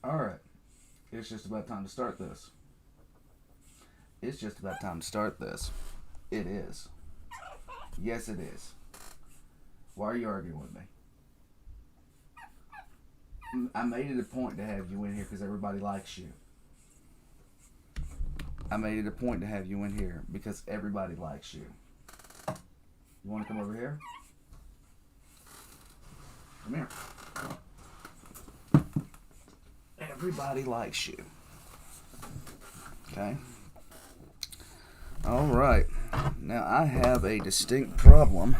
Alright, it's just about time to start this. It's just about time to start this. It is. Yes, it is. Why are you arguing with me? I made it a point to have you in here because everybody likes you. I made it a point to have you in here because everybody likes you. You want to come over here? Come here. Everybody likes you. Okay? Alright. Now I have a distinct problem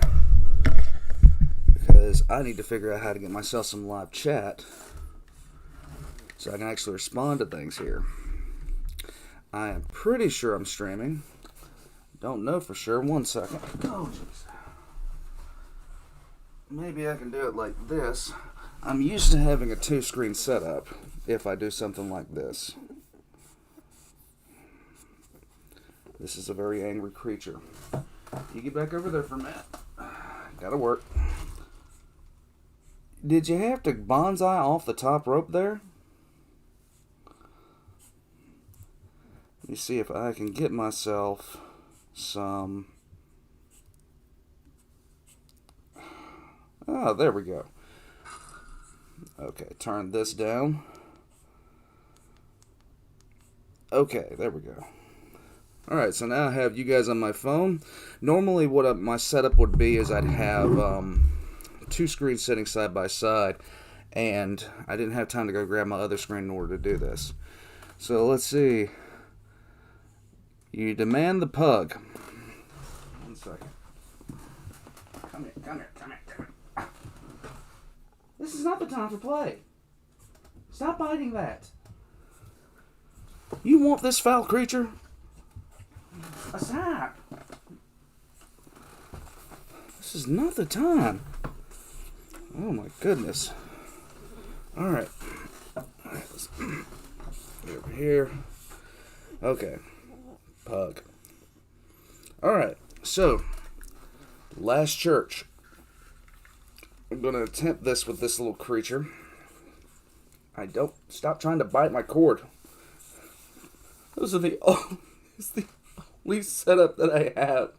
because I need to figure out how to get myself some live chat so I can actually respond to things here. I am pretty sure I'm streaming. Don't know for sure. One second. Oh, jeez. Maybe I can do it like this. I'm used to having a two-screen setup if I do something like this. This is a very angry creature. You get back over there for a minute. Gotta work. Did you have to bonsai off the top rope there? Let me see if I can get myself some... Oh, there we go. Okay, turn this down. Okay, there we go. Alright, so now I have you guys on my phone. Normally what my setup would be is I'd have two screens sitting side by side, and I didn't have time to go grab my other screen in order to do this. So let's see. You demand the pug. One second. Come here, come here, come here, come here. This is not the time for play. Stop biting that. You want this foul creature? Aside. This is not the time. Oh my goodness. Alright. Let's get over here. Okay. Pug. Alright. So, last church. I'm going to attempt this with this little creature. Stop trying to bite my cord. Those are the only setup that I have.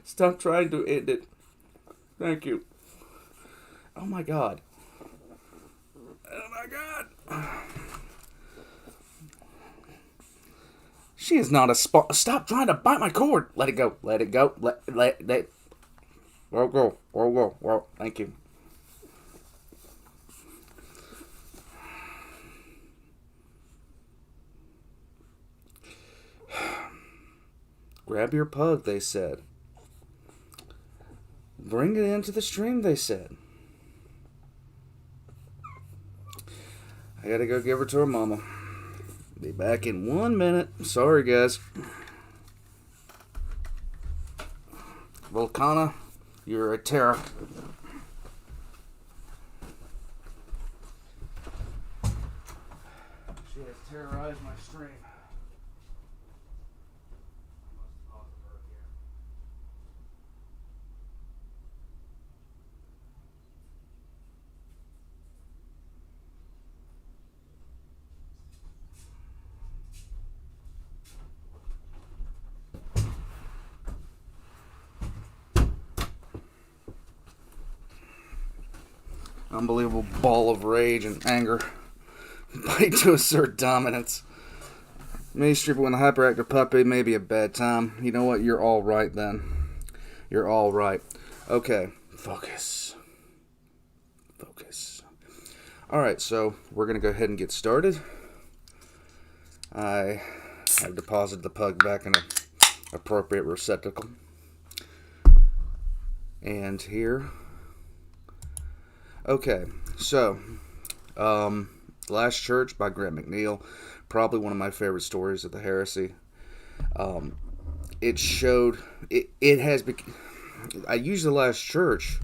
Stop trying to end it. Thank you. Oh my god. Oh my god. She is not a spot. Stop trying to bite my cord. Let it go. Let it go. Let. Whoa, go. Whoa, whoa, whoa. Thank you. Grab your pug, they said. Bring it into the stream, they said. I gotta go give her to her mama. Be back in 1 minute. Sorry, guys. Volcana, you're a terror. She has terrorized my stream. Unbelievable ball of rage and anger. Fight to assert dominance. Me stripping with a hyperactive puppy may be a bad time. You know what? You're all right then. You're all right. Okay. Focus. Focus. Alright, so we're going to go ahead and get started. I have deposited the pug back in an appropriate receptacle. And here... Okay, so, Last Church by Grant McNeil, probably one of my favorite stories of the heresy. It showed, it has, I use the Last Church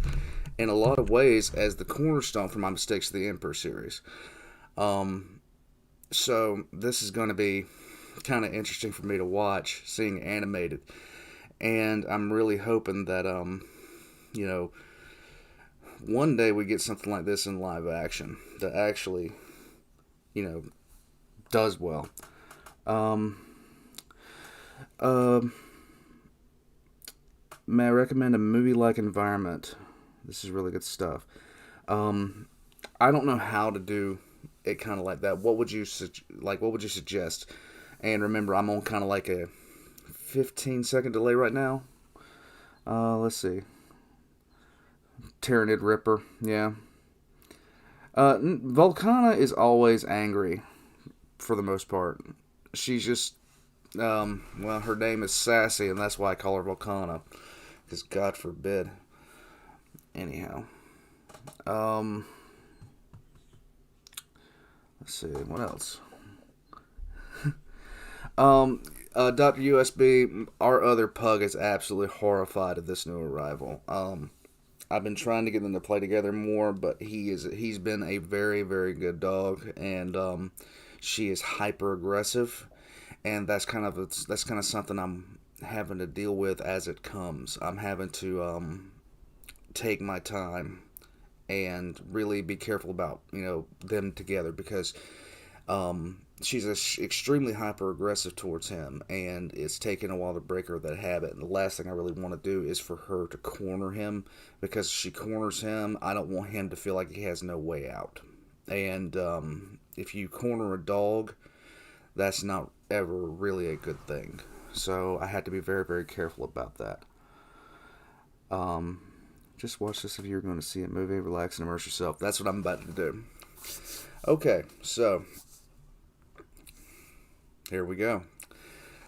in a lot of ways as the cornerstone for my Mistakes of the Emperor series. So, this is going to be kind of interesting for me to watch, seeing animated. And I'm really hoping that, you know, one day we get something like this in live action to actually does well. May I recommend a movie-like environment? This is really good stuff. I don't know how to do it kind of like that. What would you suggest? And remember, I'm on kind of like a 15-second delay right now. Let's see. Tyrannid Ripper, yeah. Volcana is always angry, for the most part. She's just, her name is Sassy, and that's why I call her Volcana. Because God forbid. Anyhow. Let's see, what else? Dr. USB, our other pug is absolutely horrified of this new arrival. I've been trying to get them to play together more, but he's been a very, very good dog, and she is hyper aggressive, and that's kind of something I'm having to deal with as it comes. I'm having to take my time and really be careful about them together, because she's extremely hyper aggressive towards him, and it's taken a while to break her of that habit. And the last thing I really want to do is for her to corner him, because she corners him, I don't want him to feel like he has no way out. And if you corner a dog, that's not ever really a good thing. So I had to be very, very careful about that. Just watch this if you're going to see a movie, relax and immerse yourself. That's what I'm about to do. Okay, so here we go.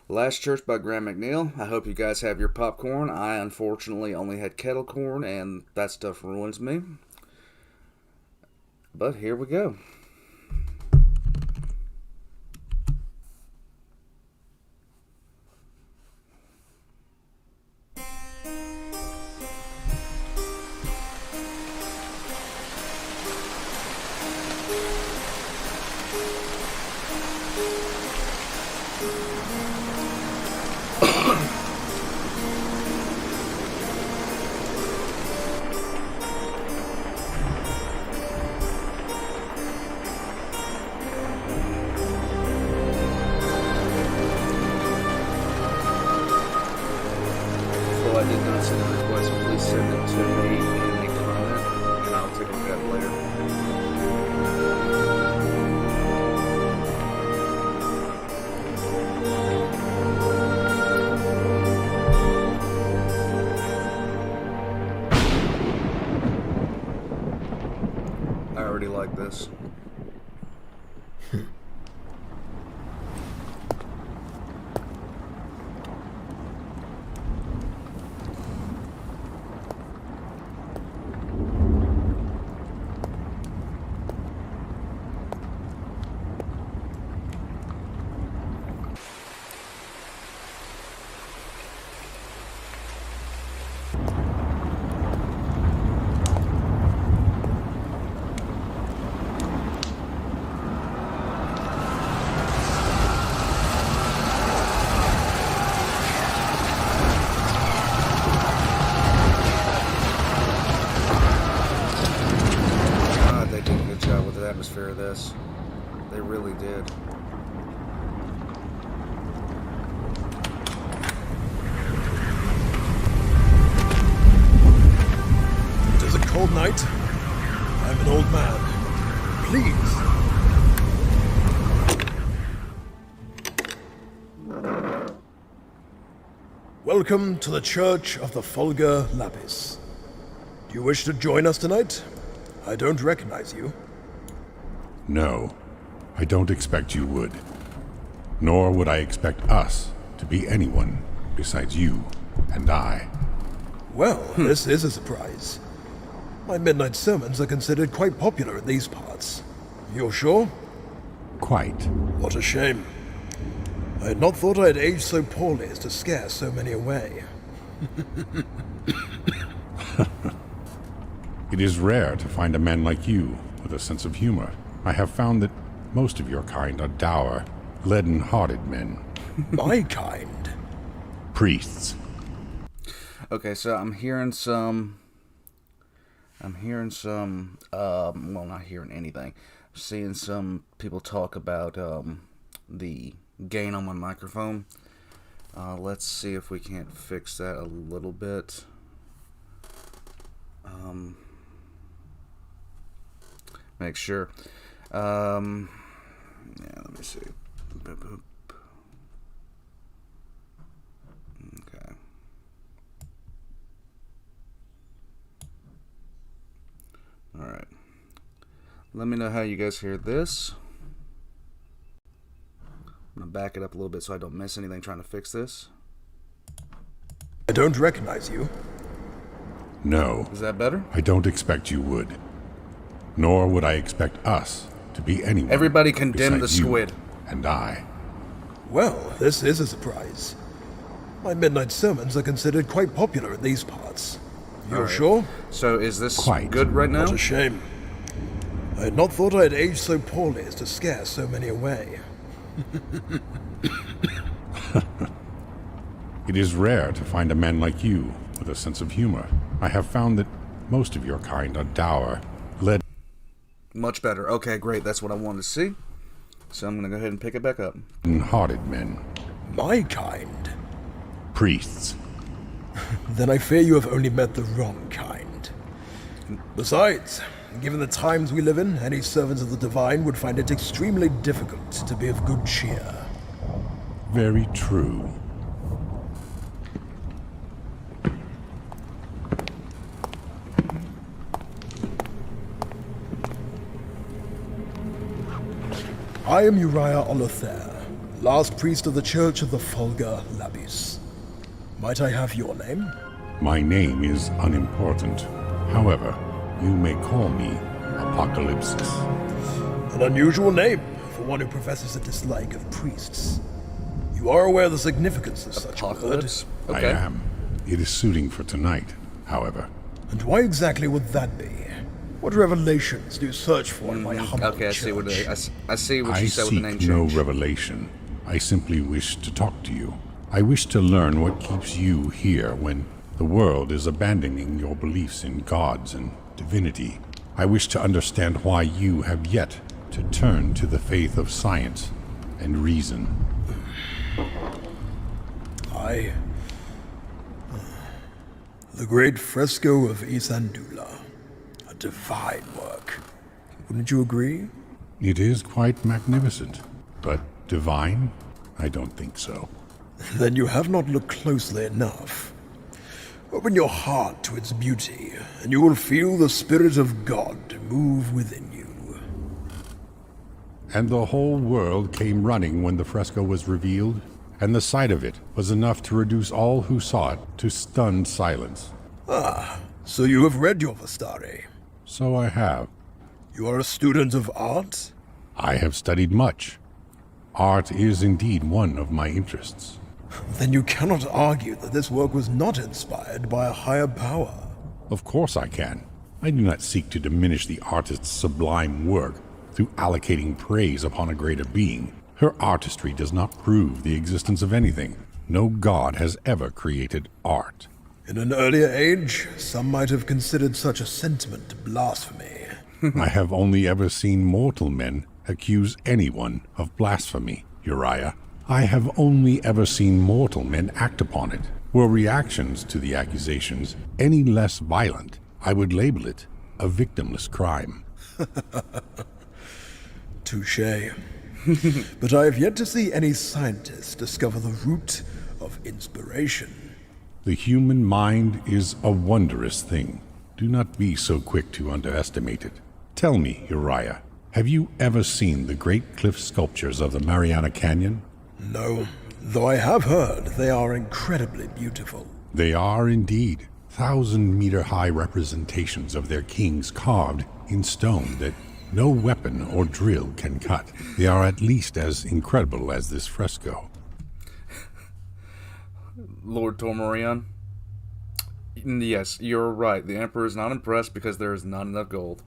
Last Church by Graham McNeil. I hope you guys have your popcorn. I unfortunately only had kettle corn, and that stuff ruins me. But here we go. I did not send a request, please send it to me in a comment, and I'll take a look at it later. I already like this. Atmosphere of this. They really did. It is a cold night. I'm an old man. Please. Welcome to the Church of the Fulgur Lapis. Do you wish to join us tonight? I don't recognize you. No, I don't expect you would. Nor would I expect us to be anyone besides you and I. Well, this is a surprise. My midnight sermons are considered quite popular in these parts. You're sure? Quite. What a shame. I had not thought I had aged so poorly as to scare so many away. It is rare to find a man like you with a sense of humor. I have found that most of your kind are dour, leaden-hearted men. My kind? Priests. Okay, so I'm hearing some, well, not hearing anything. seeing some people talk about the gain on my microphone. Let's see if we can't fix that a little bit. Make sure. Yeah, let me see. Boop, boop. Okay. Alright. Let me know how you guys hear this. I'm going to back it up a little bit so I don't miss anything trying to fix this. I don't recognize you. No, Is that better? I don't expect you would. Nor would I expect us to be anyone. Everybody condemn the besides you squid. And I. Well, this is a surprise. My midnight sermons are considered quite popular in these parts. You're Alright. sure? So is this Quite. good right now? What a shame. I had not thought I had aged so poorly as to scare so many away. It is rare to find a man like you with a sense of humor. I have found that most of your kind are dour, lead. Much better. Okay, great. That's what I wanted to see. So I'm going to go ahead and pick it back up. Hearted men, My kind? priests. Then I fear you have only met the wrong kind. Besides, given the times we live in, any servants of the divine would find it extremely difficult to be of good cheer. Very true. I am Uriah Olothair, last priest of the Church of the Fulgur Labis. Might I have your name? My name is unimportant. However, you may call me Apocalypsis. An unusual name for one who professes a dislike of priests. You are aware of the significance of such a word. Apocalypse. I Okay. am. It is suiting for tonight, however. And why exactly would that be? What revelations do you search for in my humble Okay, I church? see what I see what I you said with the name seek no change. revelation. I simply wish to talk to you. I wish to learn what keeps you here when the world is abandoning your beliefs in gods and divinity. I wish to understand why you have yet to turn to the faith of science and reason. The great fresco of Isandula. A divine work. Wouldn't you agree? It is quite magnificent, but divine? I don't think so. Then you have not looked closely enough. Open your heart to its beauty, and you will feel the Spirit of God move within you. And the whole world came running when the fresco was revealed, and the sight of it was enough to reduce all who saw it to stunned silence. So you have read your Vastari. So I have. You are a student of art? I have studied much. Art is indeed one of my interests. Then you cannot argue that this work was not inspired by a higher power. Of course I can. I do not seek to diminish the artist's sublime work through allocating praise upon a greater being. Her artistry does not prove the existence of anything. No god has ever created art. In an earlier age, some might have considered such a sentiment blasphemy. I have only ever seen mortal men accuse anyone of blasphemy, Uriah. I have only ever seen mortal men act upon it. Were reactions to the accusations any less violent, I would label it a victimless crime. Touché. But I have yet to see any scientist discover the root of inspiration. The human mind is a wondrous thing. Do not be so quick to underestimate it. Tell me, Uriah, have you ever seen the great cliff sculptures of the Mariana Canyon? No, though I have heard they are incredibly beautiful. They are indeed 1,000-meter-high representations of their kings carved in stone that no weapon or drill can cut. They are at least as incredible as this fresco. Lord Tormorion. Yes, you're right. The Emperor is not impressed because there is not enough gold.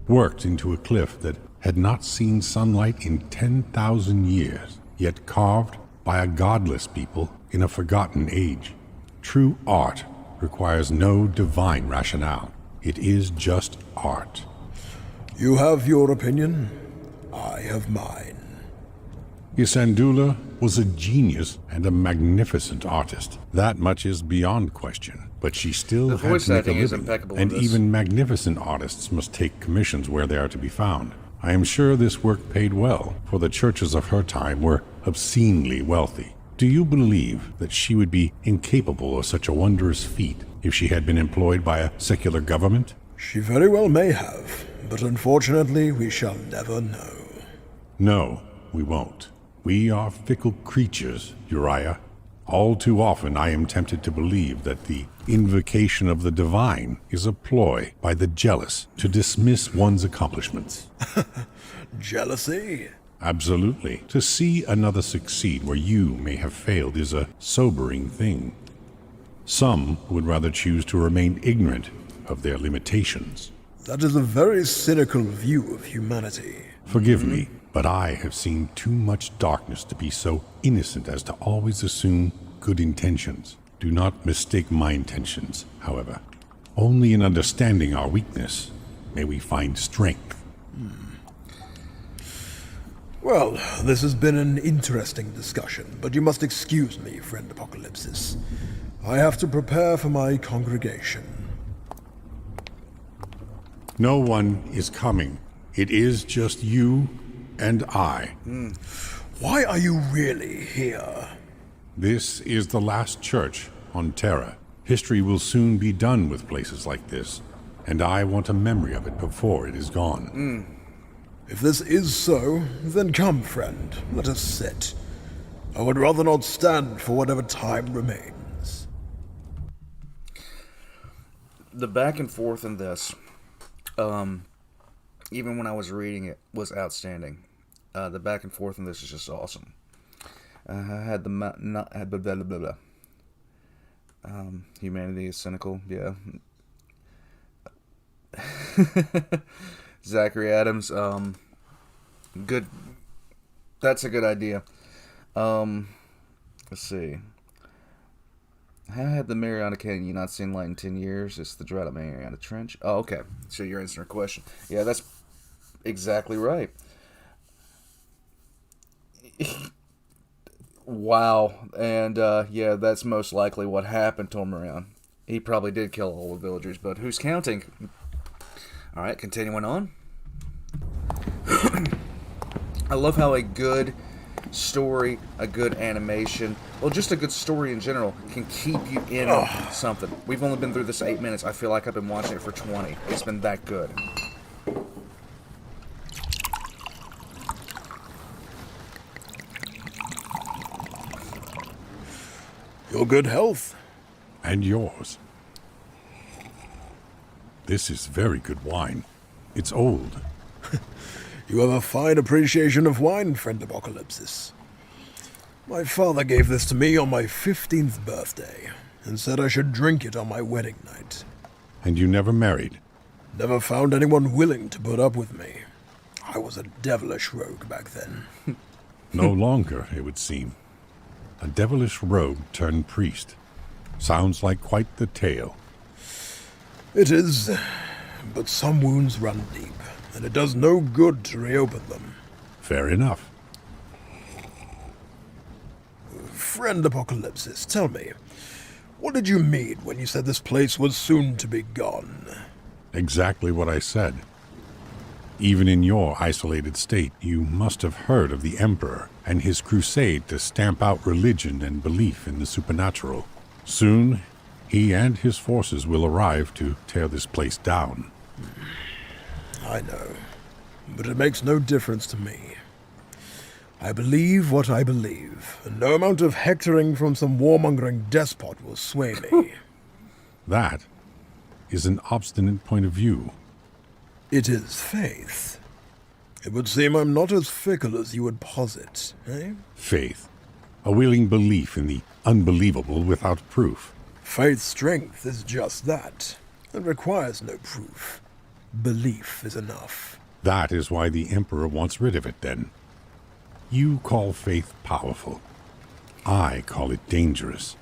Worked into a cliff that had not seen sunlight in 10,000 years, yet carved by a godless people in a forgotten age. True art requires no divine rationale. It is just art. You have your opinion, I have mine. Isandula was a genius and a magnificent artist. That much is beyond question. But she still had voice to make a acting is living, impeccable in and this. even magnificent artists must take commissions where they are to be found. I am sure this work paid well, for the churches of her time were obscenely wealthy. Do you believe that she would be incapable of such a wondrous feat if she had been employed by a secular government? She very well may have, but unfortunately we shall never know. No, we won't. We are fickle creatures, Uriah. All too often I am tempted to believe that the invocation of the divine is a ploy by the jealous to dismiss one's accomplishments. Jealousy? Absolutely. To see another succeed where you may have failed is a sobering thing. Some would rather choose to remain ignorant of their limitations. That is a very cynical view of humanity. Forgive me, but I have seen too much darkness to be so innocent as to always assume good intentions. Do not mistake my intentions, however. Only in understanding our weakness may we find strength. Well, this has been an interesting discussion, but you must excuse me, friend Apocalypsis. I have to prepare for my congregation. No one is coming. It is just you and I. Why are you really here? This is the last church on Terra. History will soon be done with places like this, and I want a memory of it before it is gone. If this is so, then come, friend, let us sit. I would rather not stand for whatever time remains. The back and forth in this, even when I was reading it, was outstanding. The back and forth in this is just awesome. I had the blah, blah, blah, blah. Humanity is cynical, yeah. Zachary Adams, good. That's a good idea. Let's see. How had the Mariana Canyon not seen light in 10 years? It's the dried up Mariana Trench. Oh, okay. So you're answering a question. Yeah, that's exactly right. Wow. And, yeah, that's most likely what happened to him around. He probably did kill all the villagers, but who's counting? All right, continuing on. I love how a good story, a good animation, well, just a good story in general can keep you in something. We've only been through this 8 minutes. I feel like I've been watching it for 20. It's been that good. Your good health. And yours. This is very good wine. It's old. You have a fine appreciation of wine, friend Apocalypsis. My father gave this to me on my 15th birthday, and said I should drink it on my wedding night. And you never married? Never found anyone willing to put up with me. I was a devilish rogue back then. No longer, it would seem. A devilish rogue turned priest. Sounds like quite the tale. It is, but some wounds run deep, and it does no good to reopen them. Fair enough. Friend Apocalypsis, tell me, what did you mean when you said this place was soon to be gone? Exactly what I said. Even in your isolated state, you must have heard of the Emperor and his crusade to stamp out religion and belief in the supernatural. Soon, he and his forces will arrive to tear this place down. I know, but it makes no difference to me. I believe what I believe, and no amount of hectoring from some warmongering despot will sway me. That is an obstinate point of view. It is faith. It would seem I'm not as fickle as you would posit, eh? Faith. A willing belief in the unbelievable without proof. Faith's strength is just that. It requires no proof. Belief is enough. That is why the Emperor wants rid of it, then. You call faith powerful. I call it dangerous.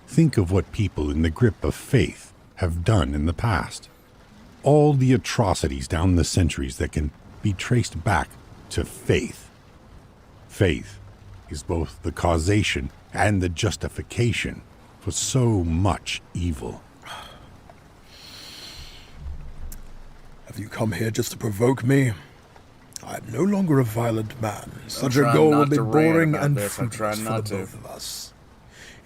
Think of what people in the grip of faith have done in the past. all the atrocities down the centuries that can be traced back to faith. Faith is both the causation and the justification for so much evil. Have you come here just to provoke me? I am no longer a violent man. Such a trying goal not will be to rant boring about and this. I'm fruitless trying for not the to. both of us.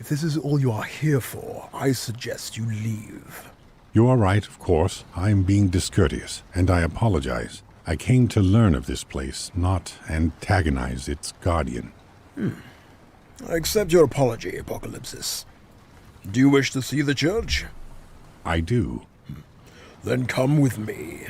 If this is all you are here for, I suggest you leave. You are right, of course. I am being discourteous, and I apologize. I came to learn of this place, not antagonize its guardian. I accept your apology, Apocalypsis. Do you wish to see the church? I do. Then come with me.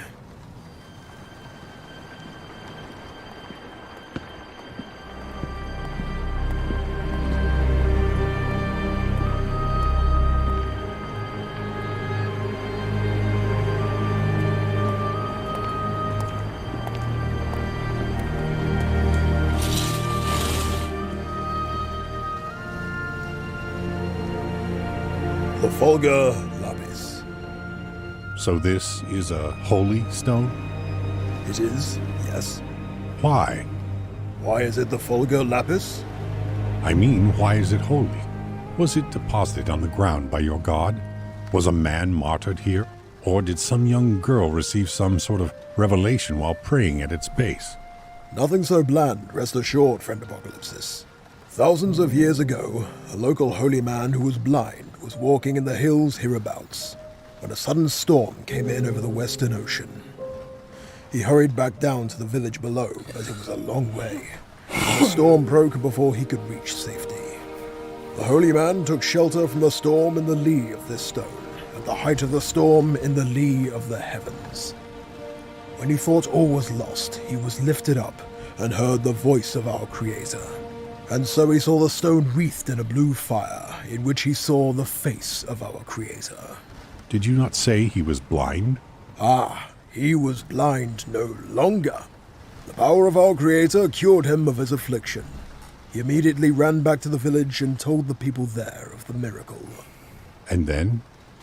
The Fulgur Lapis. So this is a holy stone? It is, yes. Why? Why is it the Fulgur Lapis? I mean, why is it holy? Was it deposited on the ground by your god? Was a man martyred here? Or did some young girl receive some sort of revelation while praying at its base? Nothing so bland, rest assured, friend Apocalypsis. Thousands of years ago, a local holy man who was blind was walking in the hills hereabouts when a sudden storm came in over the Western Ocean. He hurried back down to the village below, but it was a long way, and the storm broke before he could reach safety. The holy man took shelter from the storm in the lee of this stone, at the height of the storm in the lee of the heavens. When he thought all was lost, he was lifted up and heard the voice of our Creator. And so he saw the stone wreathed in a blue fire, in which he saw the face of our Creator. Did you not say he was blind? Ah, he was blind no longer. The power of our Creator cured him of his affliction. He immediately ran back to the village and told the people there of the miracle. And then?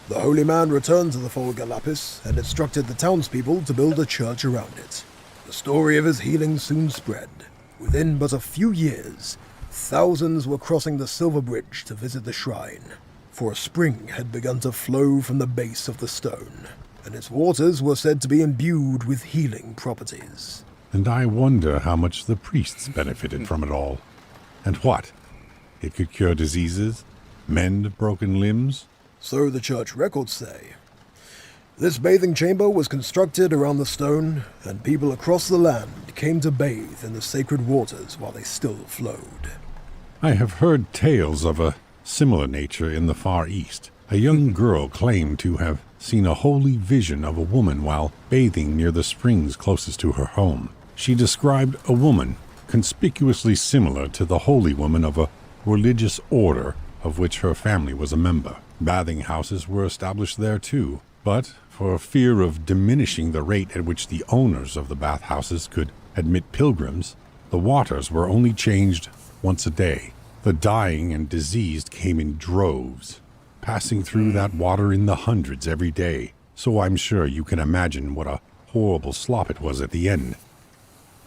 The holy man returned to the Fulgur Lapis and instructed the townspeople to build a church around it. The story of his healing soon spread. Within but a few years, thousands were crossing the Silver Bridge to visit the shrine, for a spring had begun to flow from the base of the stone, and its waters were said to be imbued with healing properties. And I wonder how much the priests benefited from it all. And what? It could cure diseases? Mend broken limbs? So the church records say. This bathing chamber was constructed around the stone, and people across the land came to bathe in the sacred waters while they still flowed. I have heard tales of a similar nature in the Far East. A young girl claimed to have seen a holy vision of a woman while bathing near the springs closest to her home. She described a woman conspicuously similar to the holy woman of a religious order of which her family was a member. Bathing houses were established there too, but for fear of diminishing the rate at which the owners of the bathhouses could admit pilgrims, the waters were only changed once a day. The dying and diseased came in droves, passing through that water in the hundreds every day, so I'm sure you can imagine what a horrible slop it was at the end.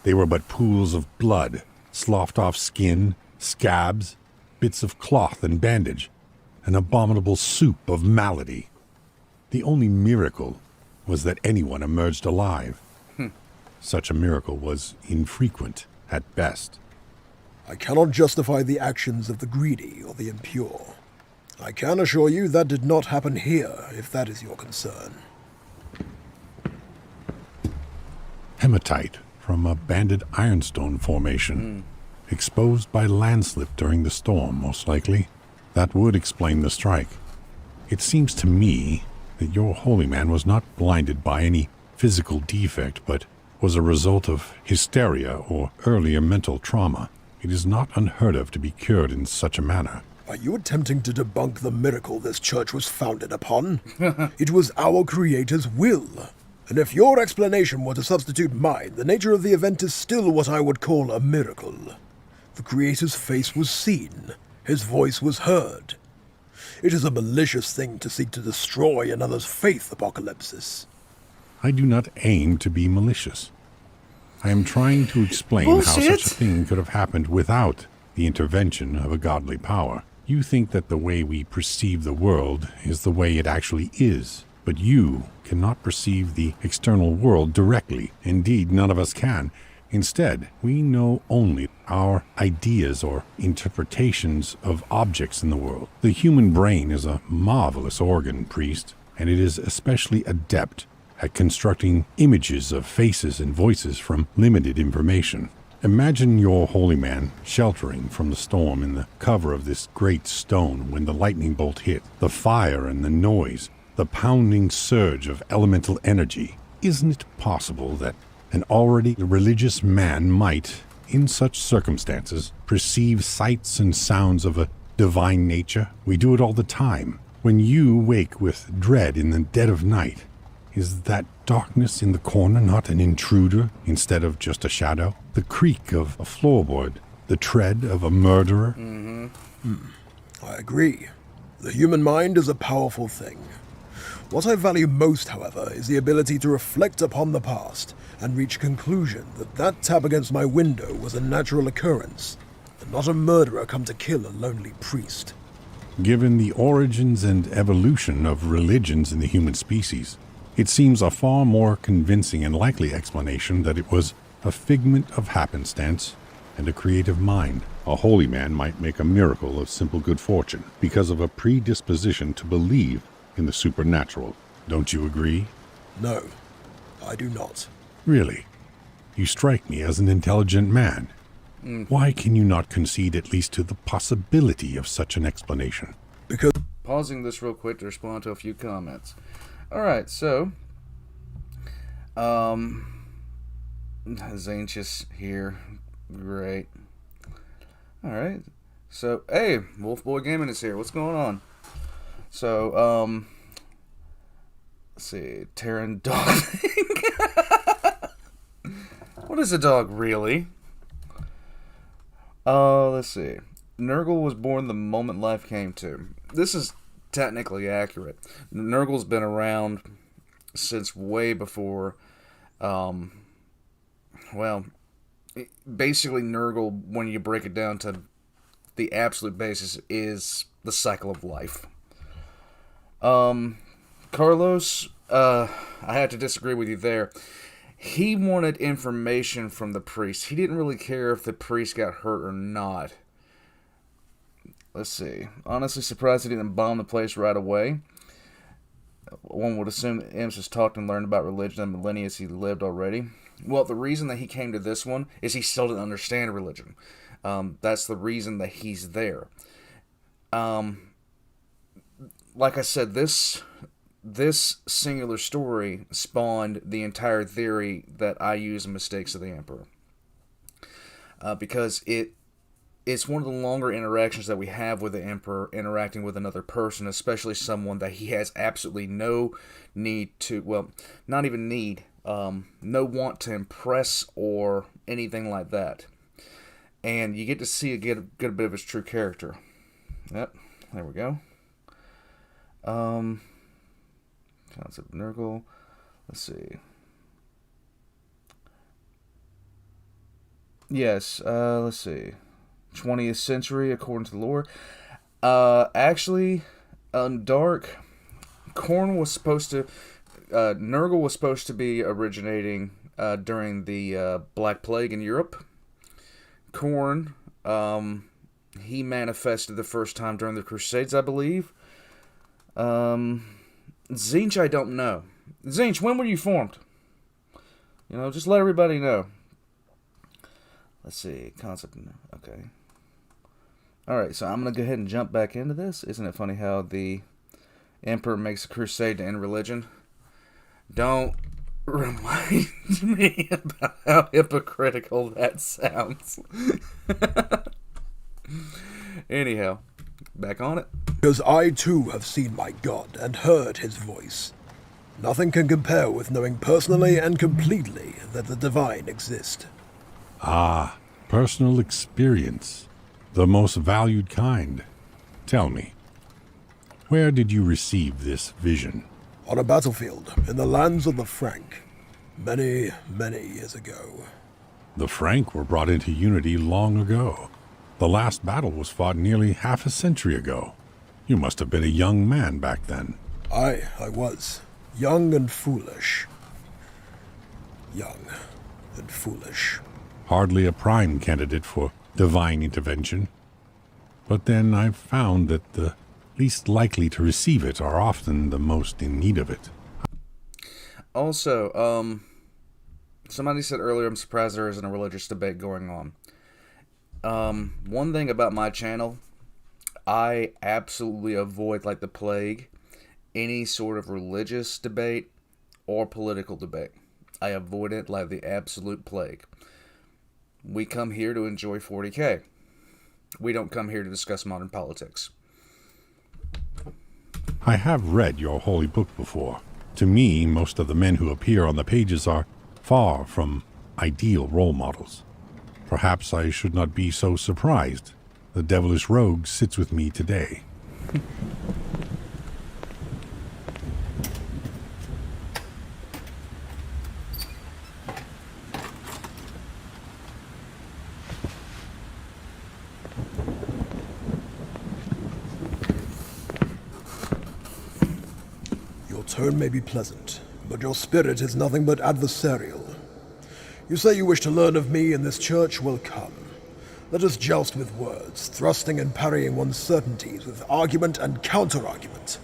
They were but pools of blood, sloughed off skin, scabs, bits of cloth and bandage, an abominable soup of malady. The only miracle was that anyone emerged alive. Such a miracle was infrequent at best. I cannot justify the actions of the greedy or the impure. I can assure you that did not happen here, if that is your concern. Hematite from a banded ironstone formation, exposed by landslip during the storm, most likely. That would explain the strike. It seems to me that your holy man was not blinded by any physical defect, but was a result of hysteria or earlier mental trauma. It is not unheard of to be cured in such a manner. Are you attempting to debunk the miracle this church was founded upon? It was our Creator's will. And if your explanation were to substitute mine, the nature of the event is still what I would call a miracle. The Creator's face was seen. His voice was heard. It is a malicious thing to seek to destroy another's faith, Apocalypsis. I do not aim to be malicious. I am trying to explain how Bullshit. such a thing could have happened without the intervention of a godly power. You think that the way we perceive the world is the way it actually is, but you cannot perceive the external world directly. Indeed, none of us can. Instead, we know only our ideas or interpretations of objects in the world. The human brain is a marvelous organ, priest, and it is especially adept at constructing images of faces and voices from limited information. Imagine your holy man sheltering from the storm in the cover of this great stone when the lightning bolt hit, the fire and the noise, the pounding surge of elemental energy. Isn't it possible that an already religious man might, in such circumstances, perceive sights and sounds of a divine nature? We do it all the time. When you wake with dread in the dead of night, is that darkness in the corner not an intruder instead of just a shadow? The creak of a floorboard, the tread of a murderer? I agree. The human mind is a powerful thing. What I value most, however, is the ability to reflect upon the past and reach a conclusion that that tap against my window was a natural occurrence, and not a murderer come to kill a lonely priest. Given the origins and evolution of religions in the human species, it seems a far more convincing and likely explanation that it was a figment of happenstance and a creative mind. A holy man might make a miracle of simple good fortune because of a predisposition to believe in the supernatural. Don't you agree? No, I do not. Really? You strike me as an intelligent man. Why can you not concede at least to the possibility of such an explanation? Because Pausing this real quick to respond to a few comments. Alright, so Zane's here. Great. Alright. So, hey, Wolfboy Gaming is here. What's going on? So, let's see. Terran dog. What is a dog, really? Let's see. Nurgle was born the moment life came to. This is technically accurate. Nurgle's been around since way before, basically Nurgle, when you break it down to the absolute basis, is the cycle of life. Carlos, I have to disagree with you there. He wanted information from the priest. He didn't really care if the priest got hurt or not. Let's see. Honestly surprised he didn't bomb the place right away. One would assume that Imps has talked and learned about religion and millennia he lived already. Well, the reason that he came to this one is he still didn't understand religion. That's the reason that he's there. Like I said, this singular story spawned the entire theory that I use in Mistakes of the Emperor. Because it's one of the longer interactions that we have with the Emperor interacting with another person, especially someone that he has absolutely no need to, well, not even need, no want to impress or anything like that. And you get to see a good bit of his true character. Yep, there we go. Concept of Nurgle. Let's see. Yes, let's see. 20th century, according to the lore. Actually, Dark, Nurgle was supposed to be originating during the Black Plague in Europe. Khorne, he manifested the first time during the Crusades, I believe. Tzeentch, I don't know. Tzeentch, when were you formed? Just let everybody know. Let's see, concept, okay. Alright, so I'm going to go ahead and jump back into this. Isn't it funny how the Emperor makes a crusade to end religion? Don't remind me about how hypocritical that sounds. Anyhow, back on it. Because I too have seen my God and heard his voice. Nothing can compare with knowing personally and completely that the divine exist. Ah, personal experience. The most valued kind. Tell me, where did you receive this vision? On a battlefield in the lands of the Frank, many, many years ago. The Frank were brought into unity long ago. The last battle was fought nearly half a century ago. You must have been a young man back then. I was. Young and foolish. Young and foolish. Hardly a prime candidate for divine intervention. But then I've found that the least likely to receive it are often the most in need of it. Also, somebody said earlier, I'm surprised there isn't a religious debate going on. One thing about my channel, I absolutely avoid, like the plague, any sort of religious debate or political debate. I avoid it like the absolute plague. We come here to enjoy 40K. We don't come here to discuss modern politics. I have read your holy book before. To me, most of the men who appear on the pages are far from ideal role models. Perhaps I should not be so surprised. The devilish rogue sits with me today. Your tone may be pleasant, but your spirit is nothing but adversarial. You say you wish to learn of me, and this church will come. Let us joust with words, thrusting and parrying one's certainties with argument and counter-argument.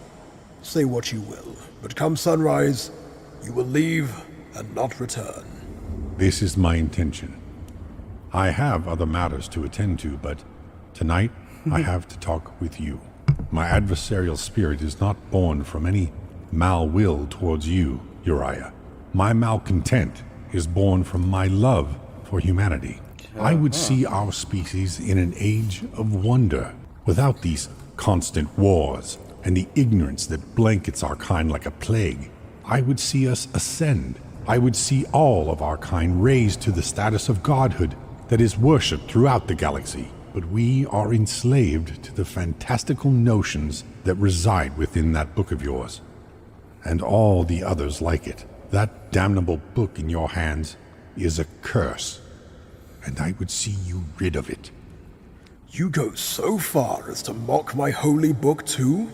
Say what you will, but come sunrise, you will leave and not return. This is my intention. I have other matters to attend to, but tonight I have to talk with you. My adversarial spirit is not born from any mal-will towards you, Uriah. My malcontent is born from my love for humanity. I would see our species in an age of wonder, without these constant wars and the ignorance that blankets our kind like a plague. I would see us ascend. I would see all of our kind raised to the status of godhood that is worshipped throughout the galaxy. But we are enslaved to the fantastical notions that reside within that book of yours, and all the others like it. That damnable book in your hands is a curse, and I would see you rid of it. You go so far as to mock my holy book too?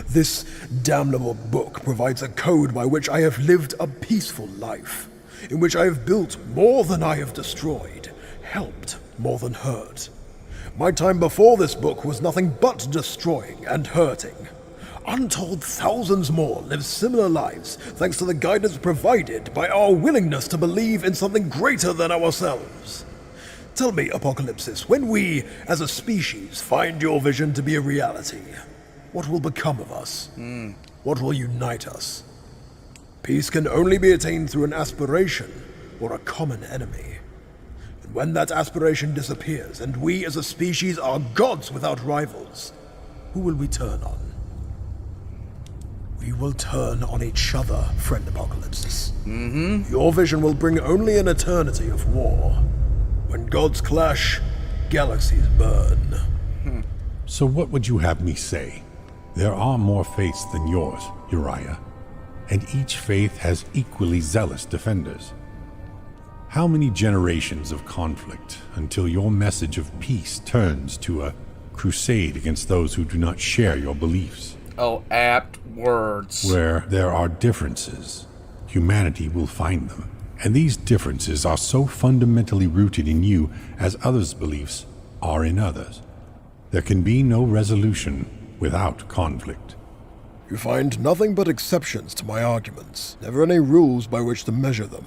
This damnable book provides a code by which I have lived a peaceful life, in which I have built more than I have destroyed, helped more than hurt. My time before this book was nothing but destroying and hurting. Untold thousands more live similar lives thanks to the guidance provided by our willingness to believe in something greater than ourselves. Tell me, Apocalypsis, when we, as a species, find your vision to be a reality, what will become of us? What will unite us? Peace can only be attained through an aspiration or a common enemy. And when that aspiration disappears and we as a species are gods without rivals, who will we turn on? We will turn on each other, friend Apocalypsis. Your vision will bring only an eternity of war. When gods clash, galaxies burn. So what would you have me say? There are more faiths than yours, Uriah, and each faith has equally zealous defenders. How many generations of conflict until your message of peace turns to a crusade against those who do not share your beliefs? Oh, apt words. Where there are differences, humanity will find them. And these differences are so fundamentally rooted in you as others' beliefs are in others. There can be no resolution without conflict. You find nothing but exceptions to my arguments, never any rules by which to measure them.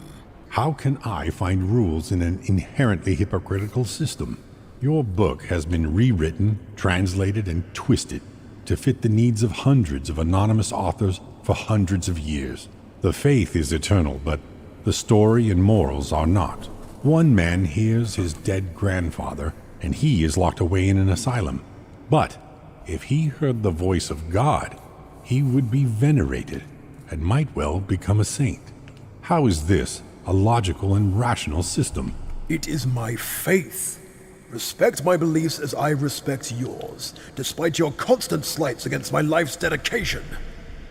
How can I find rules in an inherently hypocritical system? Your book has been rewritten, translated, and twisted to fit the needs of hundreds of anonymous authors for hundreds of years. The faith is eternal, but the story and morals are not. One man hears his dead grandfather, and he is locked away in an asylum. But if he heard the voice of God, he would be venerated and might well become a saint. How is this a logical and rational system? It is my faith. Respect my beliefs as I respect yours, despite your constant slights against my life's dedication.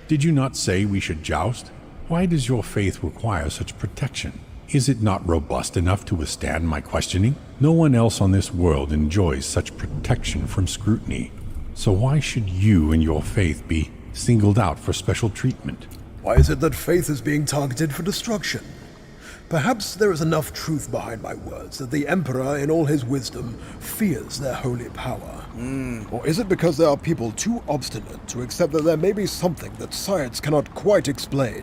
Did you not say we should joust? Why does your faith require such protection? Is it not robust enough to withstand my questioning? No one else on this world enjoys such protection from scrutiny. So why should you and your faith be singled out for special treatment? Why is it that faith is being targeted for destruction? Perhaps there is enough truth behind my words that the Emperor, in all his wisdom, fears their holy power. Or is it because there are people too obstinate to accept that there may be something that science cannot quite explain?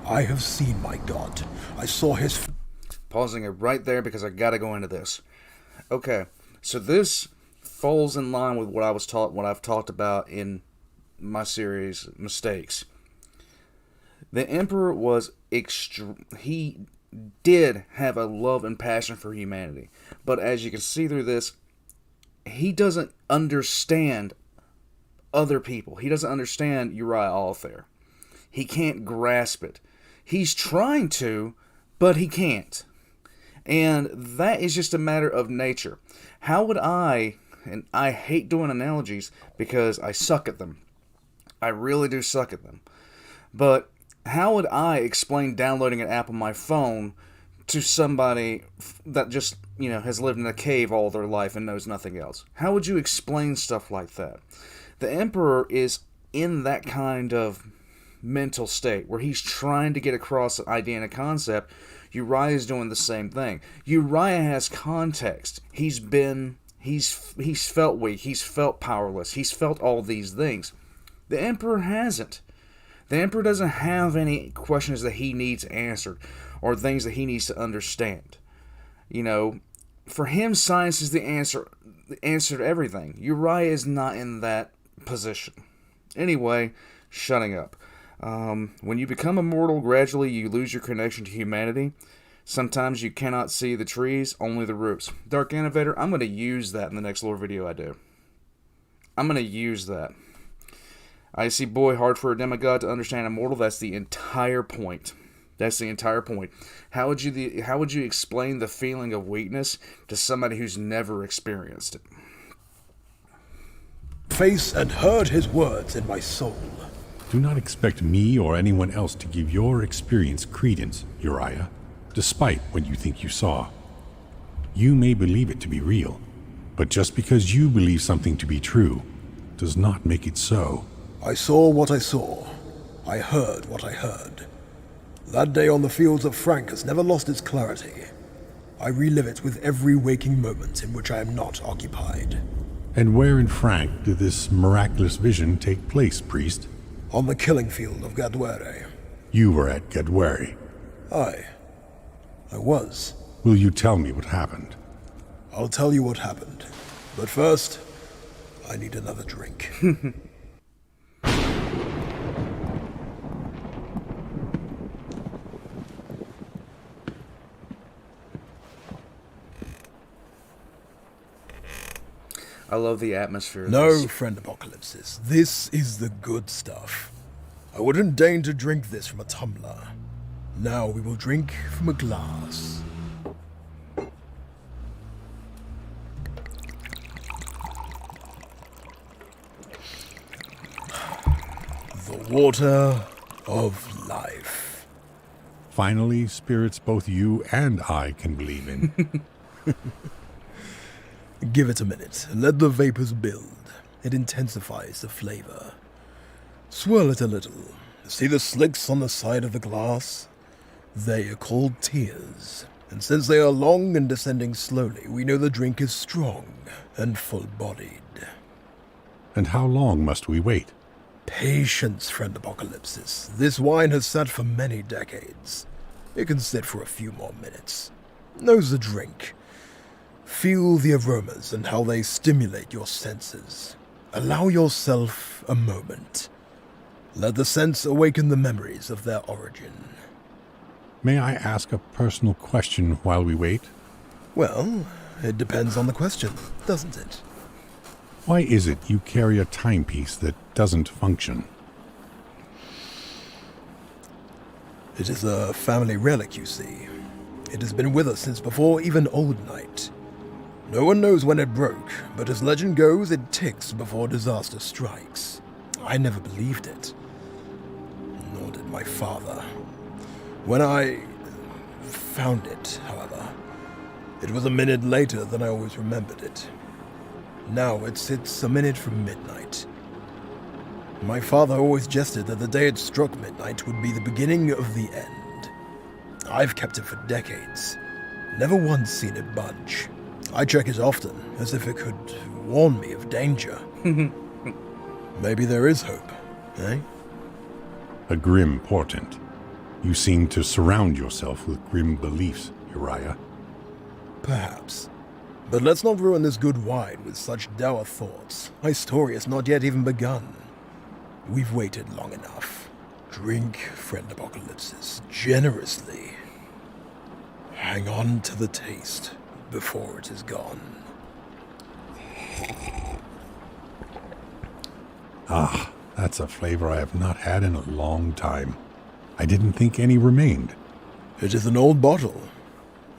I have seen my God. I saw his... Pausing it right there because I gotta go into this. Okay, so this falls in line with what I've talked about in my series, Mistakes. The Emperor was he did have a love and passion for humanity. But as you can see through this, he doesn't understand other people. He doesn't understand Uriah Althair. He can't grasp it. He's trying to, but he can't. And that is just a matter of nature. How would I, and I hate doing analogies because I suck at them. I really do suck at them. But how would I explain downloading an app on my phone to somebody that just, has lived in a cave all their life and knows nothing else? How would you explain stuff like that? The Emperor is in that kind of mental state where he's trying to get across an idea and a concept. Uriah is doing the same thing. Uriah has context. He's felt weak. He's felt powerless. He's felt all these things. The Emperor hasn't. The Emperor doesn't have any questions that he needs answered or things that he needs to understand. For him, science is the answer to everything. Uriah is not in that position. Anyway, shutting up. When you become immortal, gradually you lose your connection to humanity. Sometimes you cannot see the trees, only the roots. Dark Innovator, I'm going to use that in the next lore video I do. I'm going to use that. I see, boy, hard for a demigod to understand immortal. That's the entire point. That's the entire point. How would you explain the feeling of weakness to somebody who's never experienced it? Face and heard his words in my soul. Do not expect me or anyone else to give your experience credence, Uriah, despite what you think you saw. You may believe it to be real, but just because you believe something to be true does not make it so. I saw what I saw. I heard what I heard. That day on the fields of Frank has never lost its clarity. I relive it with every waking moment in which I am not occupied. And where in Frank did this miraculous vision take place, priest? On the killing field of Gaduare. You were at Gaduare. I was. Will you tell me what happened? I'll tell you what happened. But first, I need another drink. I love the atmosphere. No, friend Apocalypsis. This is the good stuff. I wouldn't deign to drink this from a tumbler. Now we will drink from a glass. The water of life. Finally, spirits both you and I can believe in. Give it a minute, and let the vapors build. It intensifies the flavor. Swirl it a little. See the slicks on the side of the glass? They are called tears. And since they are long and descending slowly, we know the drink is strong and full-bodied. And how long must we wait? Patience, friend Apocalypsis. This wine has sat for many decades. It can sit for a few more minutes. Nose the drink. Feel the aromas and how they stimulate your senses. Allow yourself a moment. Let the scents awaken the memories of their origin. May I ask a personal question while we wait? Well, it depends on the question, doesn't it? Why is it you carry a timepiece that doesn't function? It is a family relic, you see. It has been with us since before even Old Night. No one knows when it broke, but as legend goes, it ticks before disaster strikes. I never believed it. my father. When I found it, however, it was a minute later than I always remembered it. Now it's a minute from midnight. My father always jested that the day it struck midnight would be the beginning of the end. I've kept it for decades. Never once seen it budge. I check it often, as if it could warn me of danger. Maybe there is hope, eh? A grim portent. You seem to surround yourself with grim beliefs, Uriah. Perhaps. But let's not ruin this good wine with such dour thoughts. My story has not yet even begun. We've waited long enough. Drink, friend Apocalypsis, generously. Hang on to the taste before it is gone. Ah, that's a flavor I have not had in a long time. I didn't think any remained. It is an old bottle.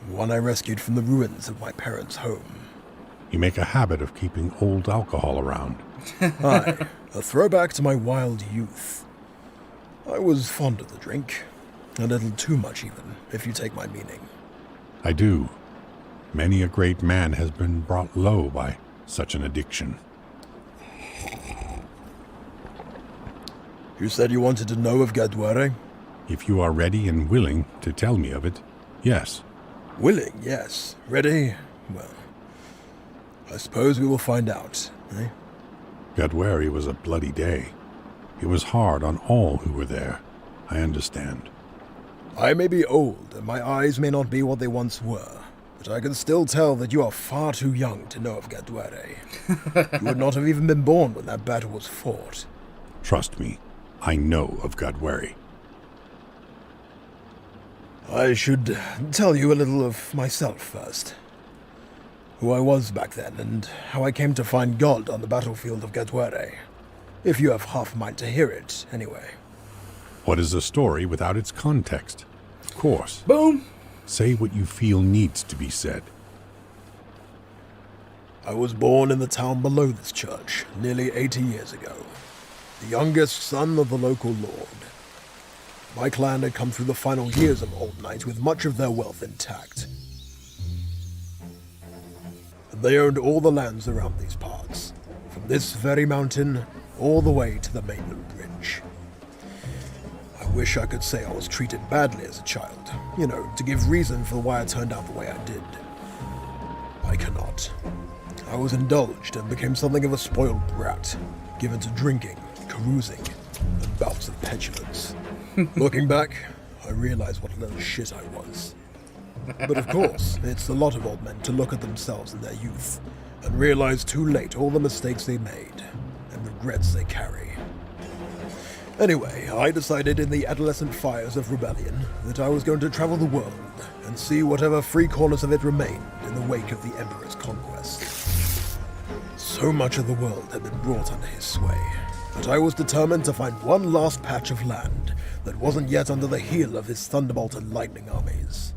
One I rescued from the ruins of my parents' home. You make a habit of keeping old alcohol around. Aye, a throwback to my wild youth. I was fond of the drink. A little too much even, if you take my meaning. I do. Many a great man has been brought low by such an addiction. You said you wanted to know of Gaduare? If you are ready and willing to tell me of it, yes. Willing, yes. Ready? Well, I suppose we will find out, eh? Gaduare was a bloody day. It was hard on all who were there. I understand. I may be old, and my eyes may not be what they once were, but I can still tell that you are far too young to know of Gaduare. You would not have even been born when that battle was fought. Trust me, I know of Gaduare. I should tell you a little of myself first. Who I was back then, and how I came to find God on the battlefield of Gaduare. If you have half a mind to hear it, anyway. What is a story without its context? Of course. Boom! Say what you feel needs to be said. I was born in the town below this church, nearly 80 years ago. The youngest son of the local lord. My clan had come through the final years of Old Night with much of their wealth intact. They owned all the lands around these parts, from this very mountain all the way to the mainland bridge. I wish I could say I was treated badly as a child, to give reason for why I turned out the way I did. I cannot. I was indulged and became something of a spoiled brat, given to drinking, carousing, and bouts of petulance. Looking back, I realize what a little shit I was. But of course, it's the lot of old men to look at themselves in their youth and realize too late all the mistakes they made and regrets they carry. Anyway, I decided in the adolescent fires of rebellion that I was going to travel the world and see whatever free corners of it remained in the wake of the Emperor's conquest. So much of the world had been brought under his sway, but I was determined to find one last patch of land that wasn't yet under the heel of his thunderbolt and lightning armies.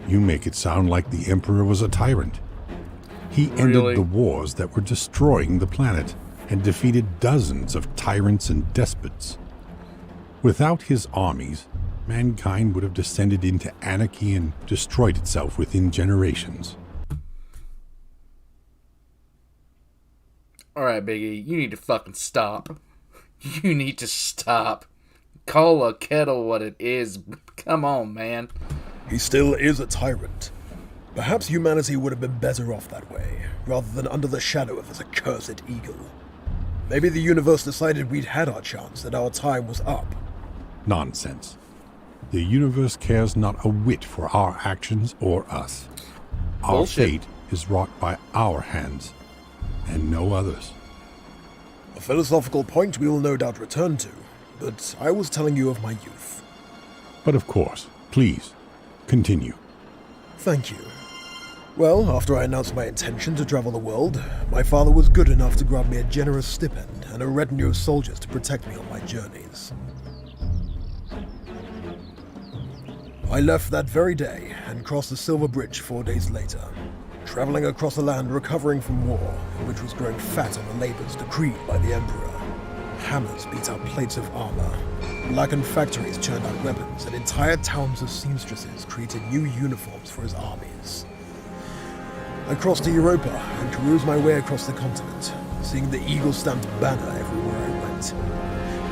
You make it sound like the Emperor was a tyrant. He ended the wars that were destroying the planet and defeated dozens of tyrants and despots. Without his armies, mankind would have descended into anarchy and destroyed itself within generations. Alright, Biggie, you need to fucking stop. You need to stop. Call a kettle what it is. Come on, man. He still is a tyrant. Perhaps humanity would have been better off that way, rather than under the shadow of this accursed eagle. Maybe the universe decided we'd had our chance, that our time was up. Nonsense. The universe cares not a whit for our actions or us. Our Bullshit. fate is wrought by our hands, and no others. A philosophical point we will no doubt return to, but I was telling you of my youth. But of course, please, continue. Thank you. Well, after I announced my intention to travel the world, my father was good enough to grant me a generous stipend and a retinue of soldiers to protect me on my journeys. I left that very day and crossed the Silver Bridge 4 days later, traveling across a land recovering from war, which was growing fat on the labors decreed by the Emperor. Hammers beat out plates of armor. Blackened factories churned out weapons, and entire towns of seamstresses created new uniforms for his armies. I crossed to Europa and cruised my way across the continent, seeing the eagle-stamped banner everywhere I went.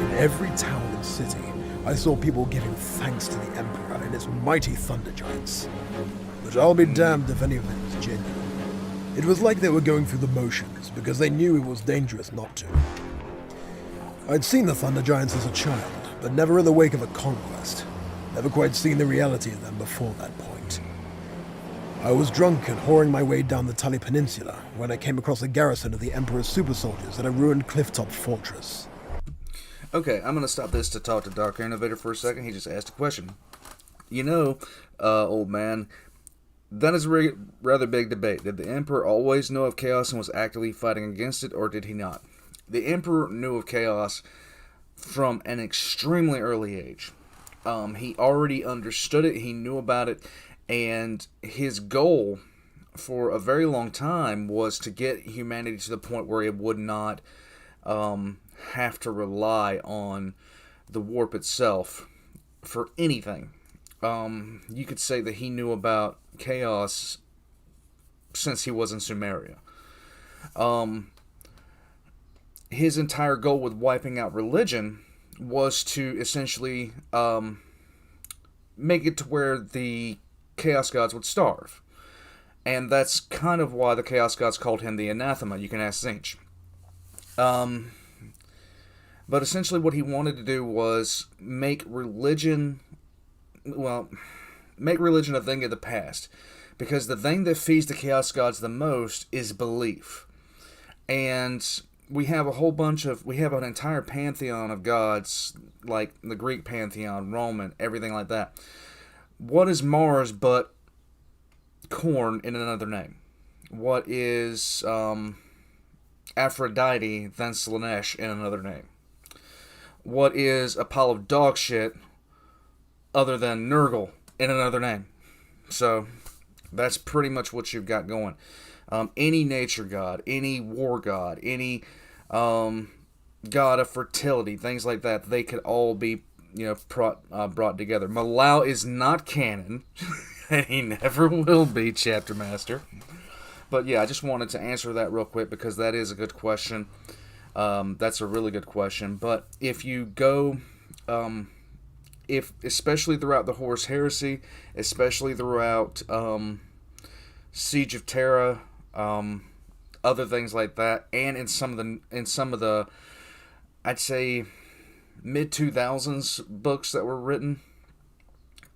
In every town and city, I saw people giving thanks to the Emperor and his mighty thunder giants. But I'll be damned if any of it was genuine. It was like they were going through the motions, because they knew it was dangerous not to. I'd seen the thunder giants as a child, but never in the wake of a conquest. Never quite seen the reality of them before that point. I was drunk and whoring my way down the Tully Peninsula when I came across a garrison of the Emperor's super soldiers at a ruined clifftop fortress. Okay, I'm going to stop this to talk to Dr. Innovator for a second. He just asked a question. You know, old man, that is a rather big debate. Did the Emperor always know of chaos and was actively fighting against it, or did he not? The Emperor knew of chaos from an extremely early age. He already understood it, he knew about it, and his goal for a very long time was to get humanity to the point where it would not have to rely on the warp itself for anything. You could say that he knew about chaos since he was in Sumeria. His entire goal with wiping out religion was to essentially make it to where the Chaos Gods would starve. And that's kind of why the Chaos Gods called him the Anathema. You can ask Zinch. But essentially what he wanted to do was make religion a thing of the past. Because the thing that feeds the Chaos Gods the most is belief. And we have an entire pantheon of gods, like the Greek pantheon, Roman, everything like that. What is Mars but corn in another name? What is Aphrodite than Slanesh in another name? What is a pile of dog shit other than Nurgle in another name? So that's pretty much what you've got going. Any nature god, any war god, any god of fertility, things like that, they could all be, brought together. Malau is not canon, and he never will be, Chapter Master. But yeah, I just wanted to answer that real quick because that is a good question. That's a really good question. But if you go, especially throughout the Horus Heresy, especially throughout Siege of Terra, other things like that, and in some of the I'd say mid-2000s books that were written,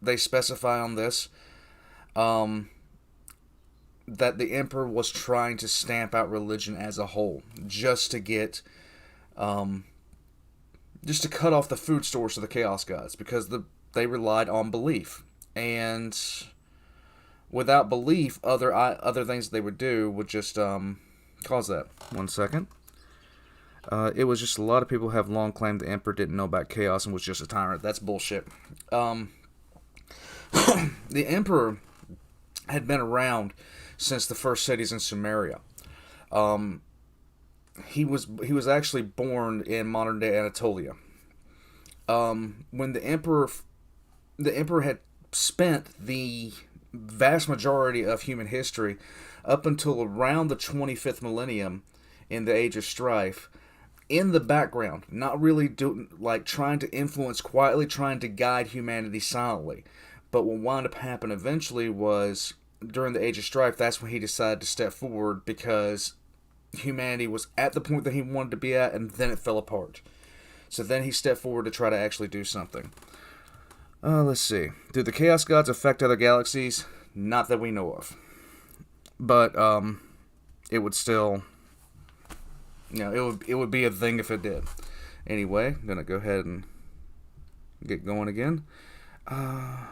they specify on this that the Emperor was trying to stamp out religion as a whole, just to get just to cut off the food source of the Chaos Gods, because they relied on belief, and without belief, other things they would do would just cause that. 1 second. It was just a lot of people have long claimed the Emperor didn't know about chaos and was just a tyrant. That's bullshit. The Emperor had been around since the first cities in Sumeria. He was actually born in modern day Anatolia. When the Emperor had spent the vast majority of human history up until around the 25th millennium in the Age of Strife in the background, not really trying to influence, quietly trying to guide humanity silently. But what wound up happening eventually was, during the Age of Strife, that's when he decided to step forward, because humanity was at the point that he wanted to be at, and then it fell apart. So then he stepped forward to try to actually do something. Let's see. Do the Chaos Gods affect other galaxies? Not that we know of. But it would still, it would be a thing if it did. Anyway, I'm gonna go ahead and get going again. My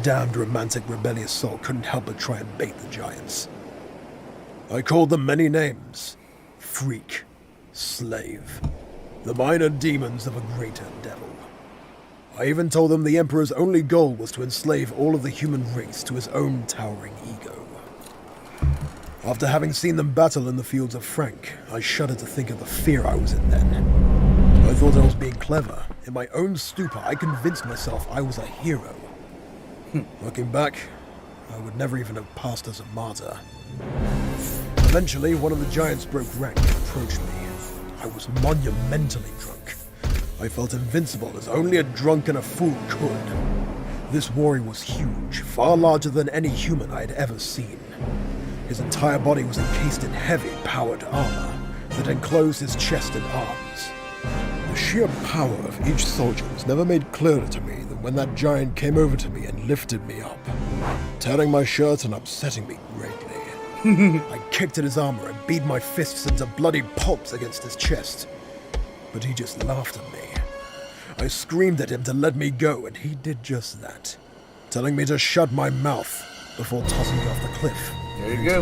damned romantic rebellious soul couldn't help but try and bait the giants. I called them many names. Freak, slave, the minor demons of a greater devil. I even told them the Emperor's only goal was to enslave all of the human race to his own towering ego. After having seen them battle in the fields of Frank, I shudder to think of the fear I was in then. I thought I was being clever. In my own stupor, I convinced myself I was a hero. Looking back, I would never even have passed as a martyr. Eventually, one of the giants broke rank and approached me. I was monumentally drunk. I felt invincible as only a drunk and a fool could. This warrior was huge, far larger than any human I had ever seen. His entire body was encased in heavy, powered armor that enclosed his chest and arms. The sheer power of each soldier was never made clearer to me than when that giant came over to me and lifted me up, tearing my shirt and upsetting me greatly. I kicked at his armor and beat my fists into bloody pulps against his chest, but he just laughed at me. I screamed at him to let me go, and he did just that, telling me to shut my mouth before tossing me off the cliff. There you go.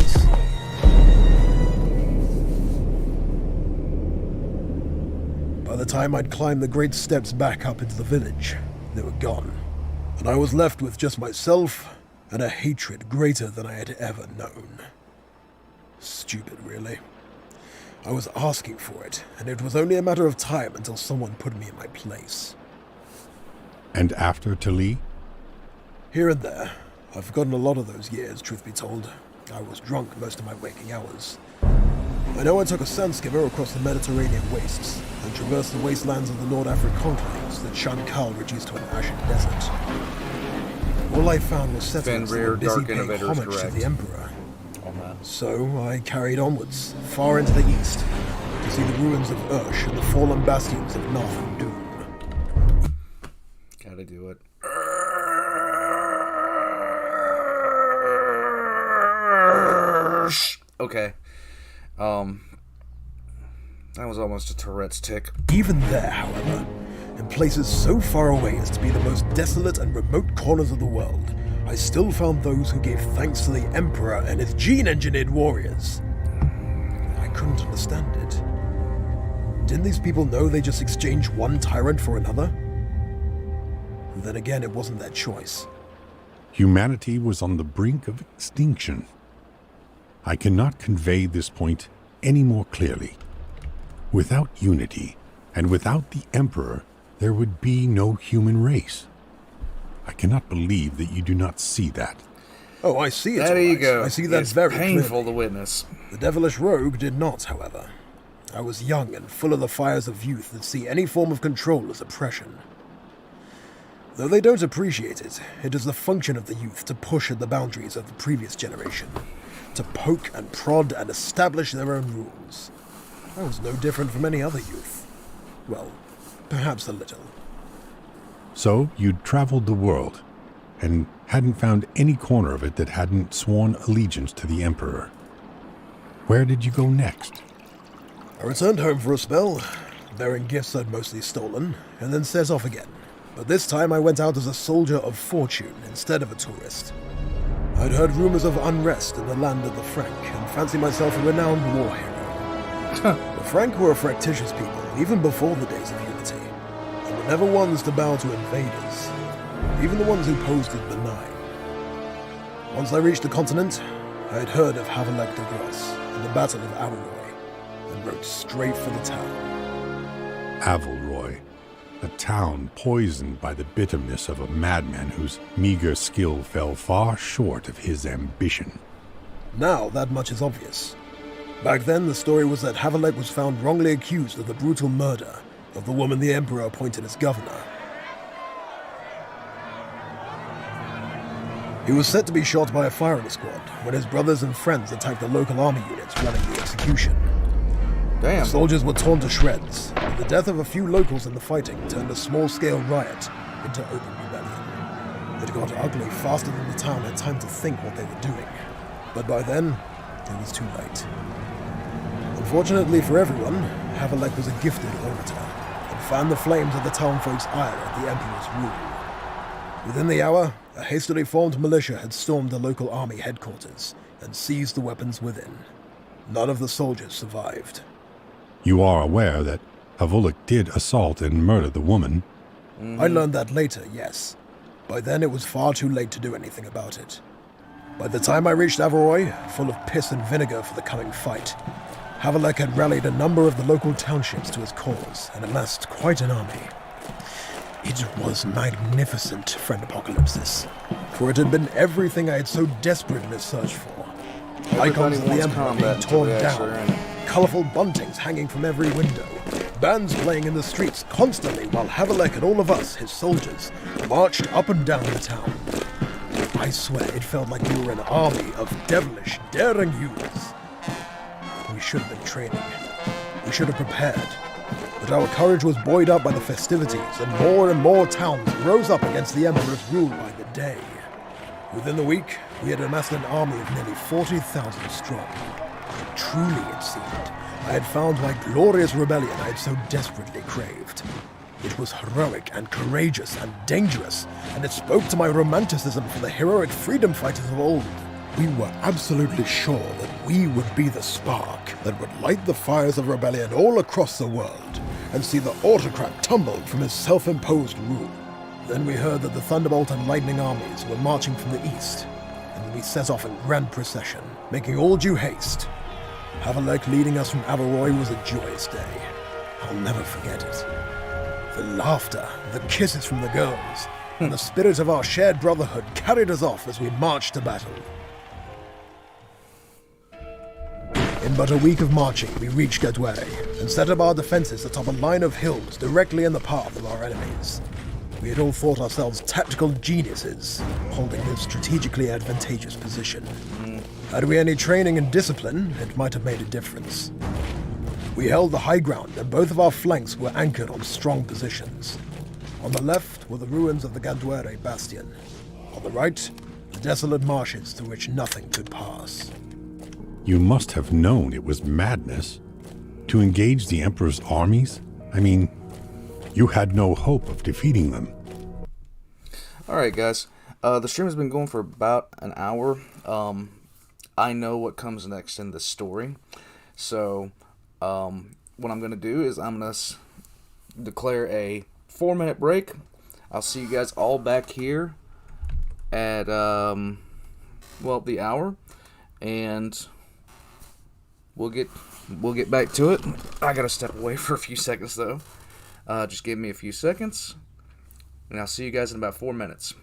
By the time I'd climbed the great steps back up into the village, they were gone, and I was left with just myself and a hatred greater than I had ever known. Stupid, really. I was asking for it, and it was only a matter of time until someone put me in my place. And after Tali? Here and there. I've forgotten a lot of those years, truth be told. I was drunk most of my waking hours. I know I took a sand skimmer across the Mediterranean wastes and traversed the wastelands of the North African conclaves that Shankal reduced to an ashen desert. All I found was settlers that were busy paying homage to the Emperor. So I carried onwards, far into the east, to see the ruins of Ursh and the fallen bastions of Nath and Doom. Gotta do it. Okay. That was almost a Tourette's tick. Even there, however, in places so far away as to be the most desolate and remote corners of the world, I still found those who gave thanks to the Emperor and his gene-engineered warriors. I couldn't understand it. Didn't these people know they just exchanged one tyrant for another? And then again, it wasn't their choice. Humanity was on the brink of extinction. I cannot convey this point any more clearly. Without unity, and without the Emperor, there would be no human race. I cannot believe that you do not see that. Oh, I see it. There you go. I see that it's very painful clearly. to witness. The devilish rogue did not, however. I was young and full of the fires of youth that see any form of control as oppression. Though they don't appreciate it, it is the function of the youth to push at the boundaries of the previous generation, to poke and prod and establish their own rules. I was no different from any other youth. Well, perhaps a little. So you'd traveled the world, and hadn't found any corner of it that hadn't sworn allegiance to the Emperor. Where did you go next? I returned home for a spell, bearing gifts I'd mostly stolen, and then set off again. But this time I went out as a soldier of fortune instead of a tourist. I'd heard rumors of unrest in the land of the Frank, and fancied myself a renowned war hero. The Frank were a fractious people, even before the days of unity, and were never ones to bow to invaders, even the ones who posed as benign. Once I reached the continent, I had heard of Havelek de Gras and the Battle of Avalroy, and rode straight for the town. Avalroy, a town poisoned by the bitterness of a madman whose meager skill fell far short of his ambition. Now that much is obvious. Back then, the story was that Havelek was found wrongly accused of the brutal murder of the woman the Emperor appointed as governor. He was set to be shot by a firing squad when his brothers and friends attacked the local army units running the execution. Damn. The soldiers were torn to shreds, and the death of a few locals in the fighting turned a small-scale riot into open rebellion. It got ugly faster than the town had time to think what they were doing. But by then, it was too late. Unfortunately for everyone, Havelek was a gifted orator, and fanned the flames of the townfolk's ire at the Emperor's rule. Within the hour, a hastily formed militia had stormed the local army headquarters and seized the weapons within. None of the soldiers survived. You are aware that Havelek did assault and murder the woman. I learned that later, yes. By then it was far too late to do anything about it. By the time I reached Avaroy, full of piss and vinegar for the coming fight, Havelek had rallied a number of the local townships to his cause and amassed quite an army. It was magnificent, friend Apocalypsis, for it had been everything I had so desperately searched for. Icons of the Emperor being torn down, colourful buntings hanging from every window, bands playing in the streets constantly while Havelek and all of us, his soldiers, marched up and down the town. I swear it felt like we were an army of devilish, daring youths. We should have been training. We should have prepared. But our courage was buoyed up by the festivities, and more towns rose up against the Emperor's rule by the day. Within the week, we had amassed an army of nearly 40,000 strong. Truly, it seemed, I had found my glorious rebellion I had so desperately craved. It was heroic and courageous and dangerous, and it spoke to my romanticism for the heroic freedom fighters of old. We were absolutely sure that we would be the spark that would light the fires of rebellion all across the world and see the autocrat tumbled from his self-imposed rule. Then we heard that the Thunderbolt and Lightning armies were marching from the east, and we set off in grand procession, making all due haste. Havelek leading us from Avaroy was a joyous day. I'll never forget it. The laughter, the kisses from the girls, and the spirit of our shared brotherhood carried us off as we marched to battle. In but a week of marching, we reached Gaduare and set up our defenses atop a line of hills directly in the path of our enemies. We had all thought ourselves tactical geniuses, holding this strategically advantageous position. Had we any training and discipline, it might have made a difference. We held the high ground, and both of our flanks were anchored on strong positions. On the left were the ruins of the Gaduare bastion. On the right, the desolate marshes through which nothing could pass. You must have known it was madness to engage the Emperor's armies. I mean, you had no hope of defeating them. Alright, guys. The stream has been going for about an hour. I know what comes next in this story. So, what I'm going to do is I'm going to declare a 4-minute break. I'll see you guys all back here at, the hour. And we'll get back to it. I got to step away for a few seconds, though. Just give me a few seconds. And I'll see you guys in about 4 minutes.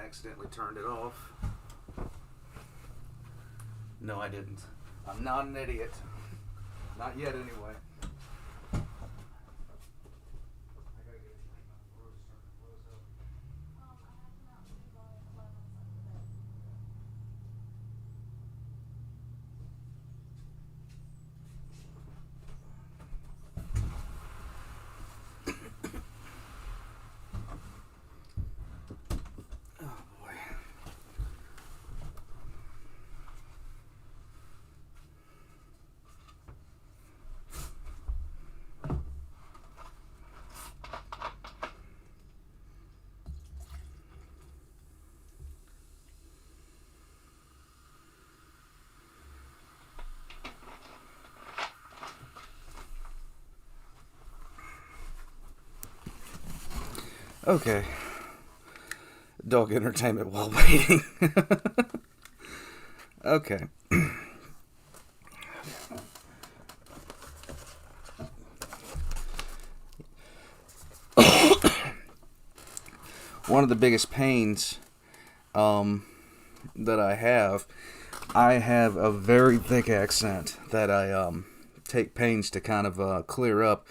Accidentally turned it off. No, I didn't. I'm not an idiot. Not yet, anyway. Okay. Dog entertainment while waiting. Okay. One of the biggest pains that I have a very thick accent that I take pains to kind of clear up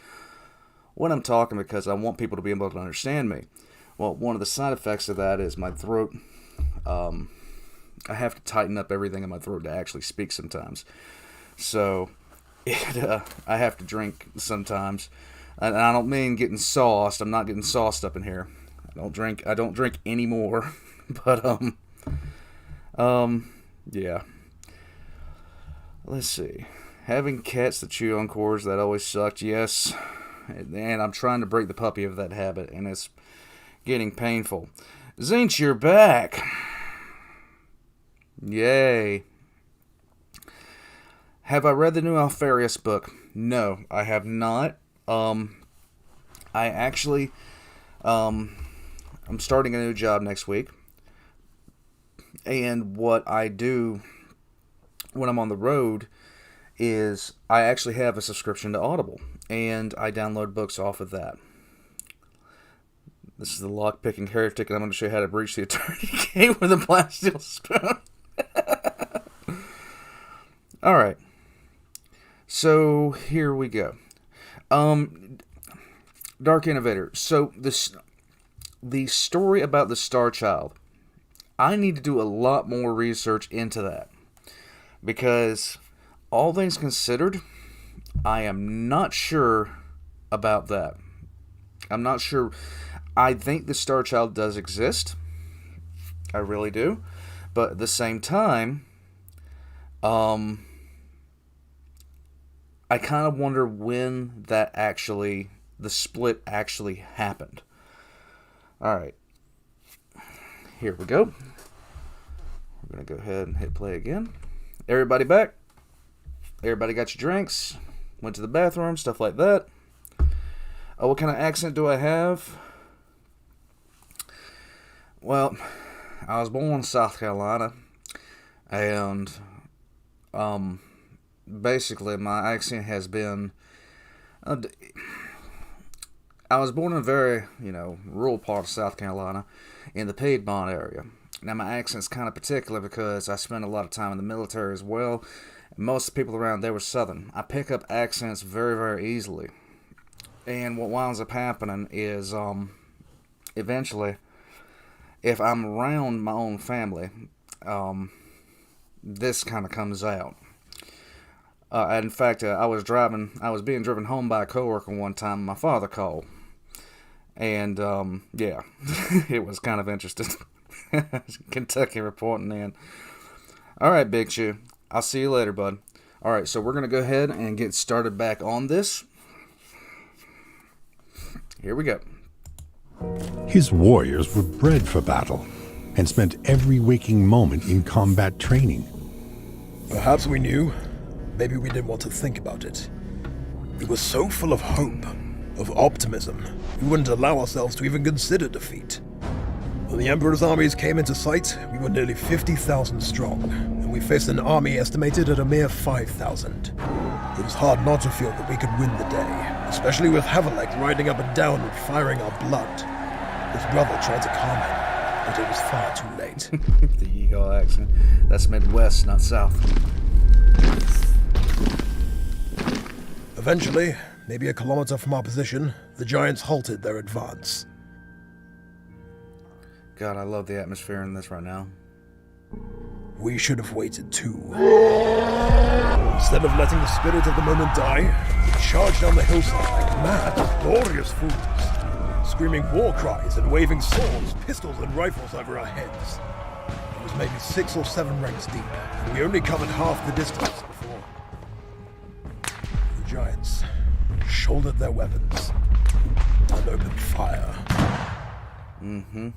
when I'm talking because I want people to be able to understand me. Well, one of the side effects of that is my throat. I have to tighten up everything in my throat to actually speak sometimes. So I have to drink sometimes. And I don't mean getting sauced. I'm not getting sauced up in here. I don't drink anymore. But yeah. Let's see. Having cats that chew on cords, that always sucked. Yes. And I'm trying to break the puppy of that habit, and it's getting painful. Zinch, you're back. Yay. Have I read the new Alfarius book? No, I have not. I actually, I'm starting a new job next week. And what I do when I'm on the road is I actually have a subscription to Audible. And I download books off of that. This is the lock-picking heretic, and I'm going to show you how to breach the eternity gate with a black steel spoon. Alright. So, here we go. Dark Innovator. So, the story about the Star Child, I need to do a lot more research into that. Because, all things considered, I am not sure about that. I'm not sure. I think the Star Child does exist. I really do. But at the same time, I kind of wonder when the split actually happened. Alright. Here we go. We're going to go ahead and hit play again. Everybody back? Everybody got your drinks? Went to the bathroom, stuff like that. Oh, what kind of accent do I have? Well, I was born in South Carolina, and basically my accent has been. I was born in a very, rural part of South Carolina, in the Piedmont area. Now my accent's kind of particular because I spent a lot of time in the military as well. Most of the people around there were Southern. I pick up accents very, very easily. And what winds up happening is, eventually, if I'm around my own family, this kind of comes out. In fact, I was being driven home by a coworker one time, and my father called. And, yeah, it was kind of interesting. Kentucky reporting in. Alright, Big Chew. I'll see you later, bud. Alright, so we're going to go ahead and get started back on this. Here we go. His warriors were bred for battle and spent every waking moment in combat training. Perhaps we knew. Maybe we didn't want to think about it. We were so full of hope, of optimism, we wouldn't allow ourselves to even consider defeat. When the Emperor's armies came into sight, we were nearly 50,000 strong, and we faced an army estimated at a mere 5,000. It was hard not to feel that we could win the day, especially with Havelek riding up and down and firing our blood. His brother tried to calm him, but it was far too late. The Yeehaw accent. That's Midwest, not South. Eventually, maybe a kilometer from our position, the Giants halted their advance. God, I love the atmosphere in this right now. We should have waited too. Instead of letting the spirit of the moment die, we charged down the hillside like mad, glorious fools, screaming war cries and waving swords, pistols, and rifles over our heads. It was maybe 6 or 7 ranks deep, and we only covered half the distance before the Giants shouldered their weapons and opened fire. Mm-hmm.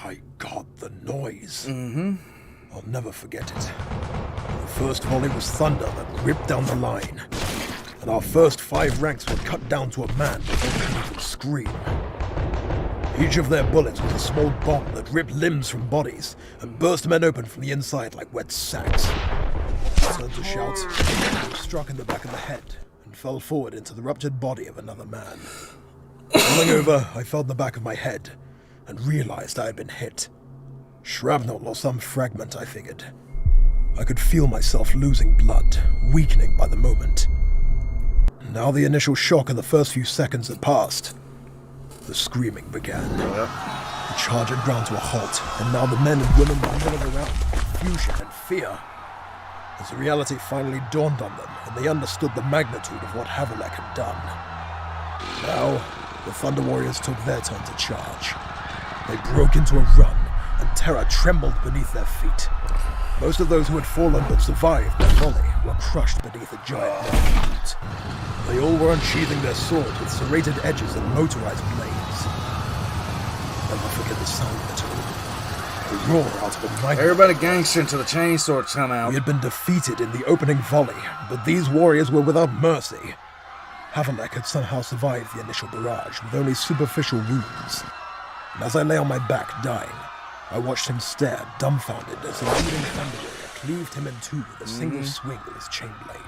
My God, the noise. Mm-hmm. I'll never forget it. The first volley was thunder that ripped down the line. and our first 5 ranks were cut down to a man before they could scream. Each of their bullets was a small bomb that ripped limbs from bodies and burst men open from the inside like wet sacks. I turned to shout, I was struck in the back of the head and fell forward into the ruptured body of another man. Falling over, I felt the back of my head and realized I had been hit. Shrapnel or some fragment, I figured. I could feel myself losing blood, weakening by the moment. Now the initial shock of the first few seconds had passed. The screaming began. The charge had ground to a halt, and now the men and women were milling around in confusion and fear. As the reality finally dawned on them, and they understood the magnitude of what Havelek had done. Now, the Thunder Warriors took their turn to charge. They broke into a run, and terror trembled beneath their feet. Most of those who had fallen but survived their volley were crushed beneath a giant mountain. They all were unsheathing their swords with serrated edges and motorized blades. I'll never forget the sound of it all. The roar out of a nightmare. Everybody gangster until the chainswords come out. We had been defeated in the opening volley, but these warriors were without mercy. Havelek had somehow survived the initial barrage with only superficial wounds. And as I lay on my back dying, I watched him stare, dumbfounded, as the leading Thunder Warrior cleaved him in two with a single swing of his chain blade.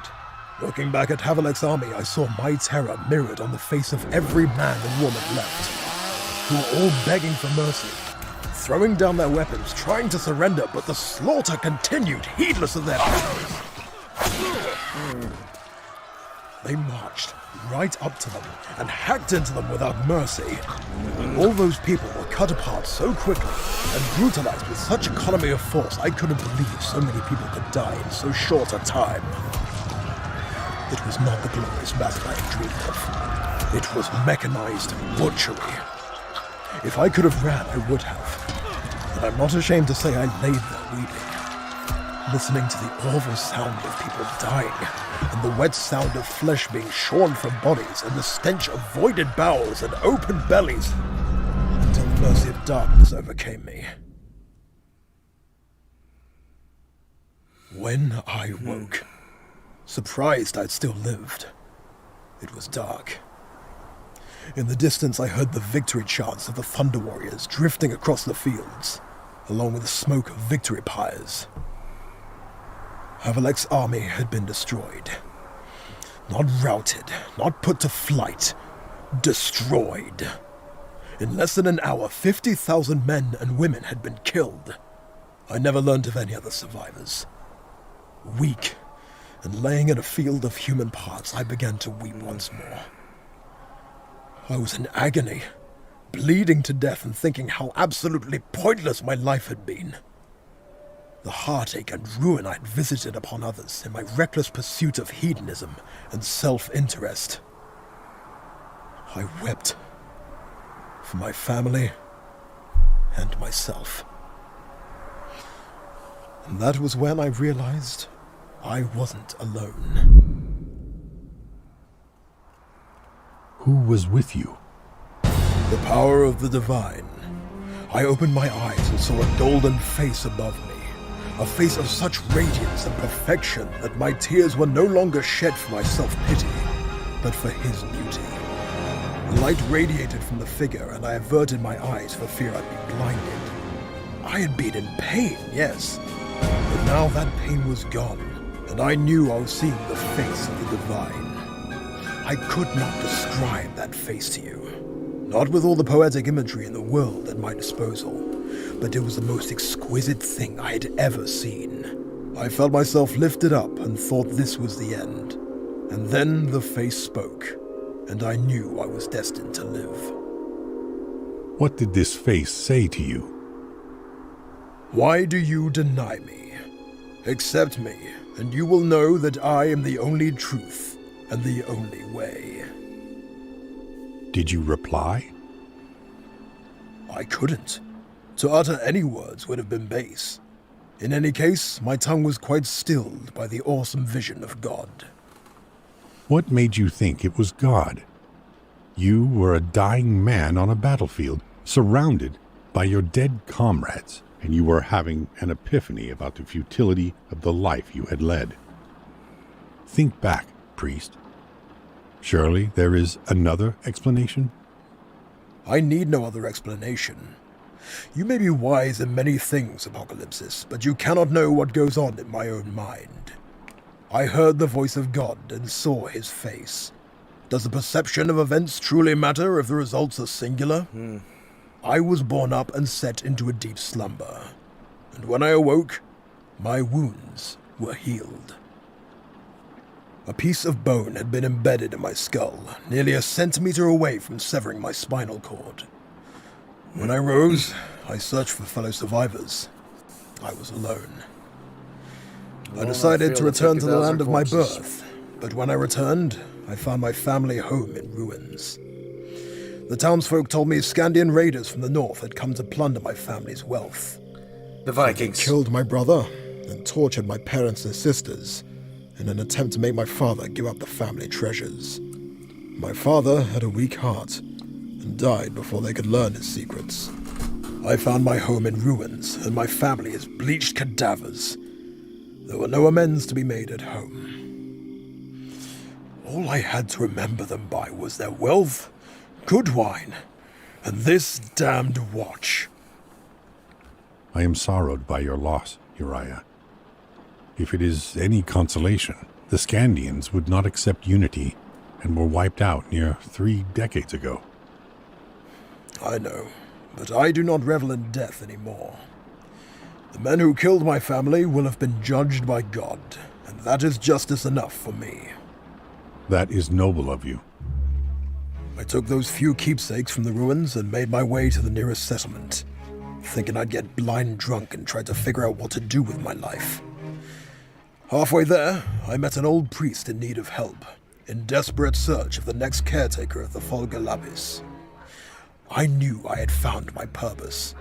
Looking back at Havelek's army, I saw my terror mirrored on the face of every man and woman left, who were all begging for mercy, throwing down their weapons, trying to surrender, but the slaughter continued, heedless of their perils. They marched right up to them and hacked into them without mercy. All those people were cut apart so quickly and brutalized with such economy of force, I couldn't believe so many people could die in so short a time. It was not the glorious battle I had dreamed of. It was mechanized butchery. If I could have ran, I would have. And I'm not ashamed to say I laid there weeping, listening to the awful sound of people dying, and the wet sound of flesh being shorn from bodies, and the stench of voided bowels and open bellies, until the mercy of darkness overcame me. When I woke, surprised I'd still lived, it was dark. In the distance I heard the victory chants of the Thunder Warriors drifting across the fields, along with the smoke of victory pyres. Havelek's army had been destroyed. Not routed, not put to flight, destroyed. In less than an hour, 50,000 men and women had been killed. I never learned of any other survivors. Weak, and laying in a field of human parts, I began to weep once more. I was in agony, bleeding to death and thinking how absolutely pointless my life had been. The heartache and ruin I had visited upon others in my reckless pursuit of hedonism and self-interest. I wept for my family and myself. And that was when I realized I wasn't alone. Who was with you? The power of the divine. I opened my eyes and saw a golden face above me. A face of such radiance and perfection that my tears were no longer shed for my self-pity, but for his beauty. Light radiated from the figure, and I averted my eyes for fear I'd be blinded. I had been in pain, yes, but now that pain was gone, and I knew I was seeing the face of the divine. I could not describe that face to you, not with all the poetic imagery in the world at my disposal, but it was the most exquisite thing I had ever seen. I felt myself lifted up and thought this was the end. And then the face spoke, and I knew I was destined to live. What did this face say to you? Why do you deny me? Accept me, and you will know that I am the only truth and the only way. Did you reply? I couldn't. To utter any words would have been base. In any case, my tongue was quite stilled by the awesome vision of God. What made you think it was God? You were a dying man on a battlefield, surrounded by your dead comrades, and you were having an epiphany about the futility of the life you had led. Think back, priest. Surely there is another explanation? I need no other explanation. You may be wise in many things, Apocalypsis, but you cannot know what goes on in my own mind. I heard the voice of God and saw his face. Does the perception of events truly matter if the results are singular? I was borne up and set into a deep slumber, and when I awoke, my wounds were healed. A piece of bone had been embedded in my skull, nearly a centimeter away from severing my spinal cord. When I rose, I searched for fellow survivors. I was alone. I decided to return to the land of my birth, but when I returned, I found my family home in ruins. The townsfolk told me Scandian raiders from the north had come to plunder my family's wealth. The Vikings. They killed my brother and tortured my parents and sisters in an attempt to make my father give up the family treasures. My father had a weak heart and died before they could learn his secrets. I found my home in ruins and my family as bleached cadavers. There were no amends to be made at home. All I had to remember them by was their wealth, good wine, and this damned watch. I am sorrowed by your loss, Uriah. If it is any consolation, the Scandians would not accept unity and were wiped out near 3 decades ago. I know, but I do not revel in death anymore. The men who killed my family will have been judged by God, and that is justice enough for me. That is noble of you. I took those few keepsakes from the ruins and made my way to the nearest settlement, thinking I'd get blind drunk and try to figure out what to do with my life. Halfway there, I met an old priest in need of help, in desperate search of the next caretaker of the Folga Lapis. I knew I had found my purpose.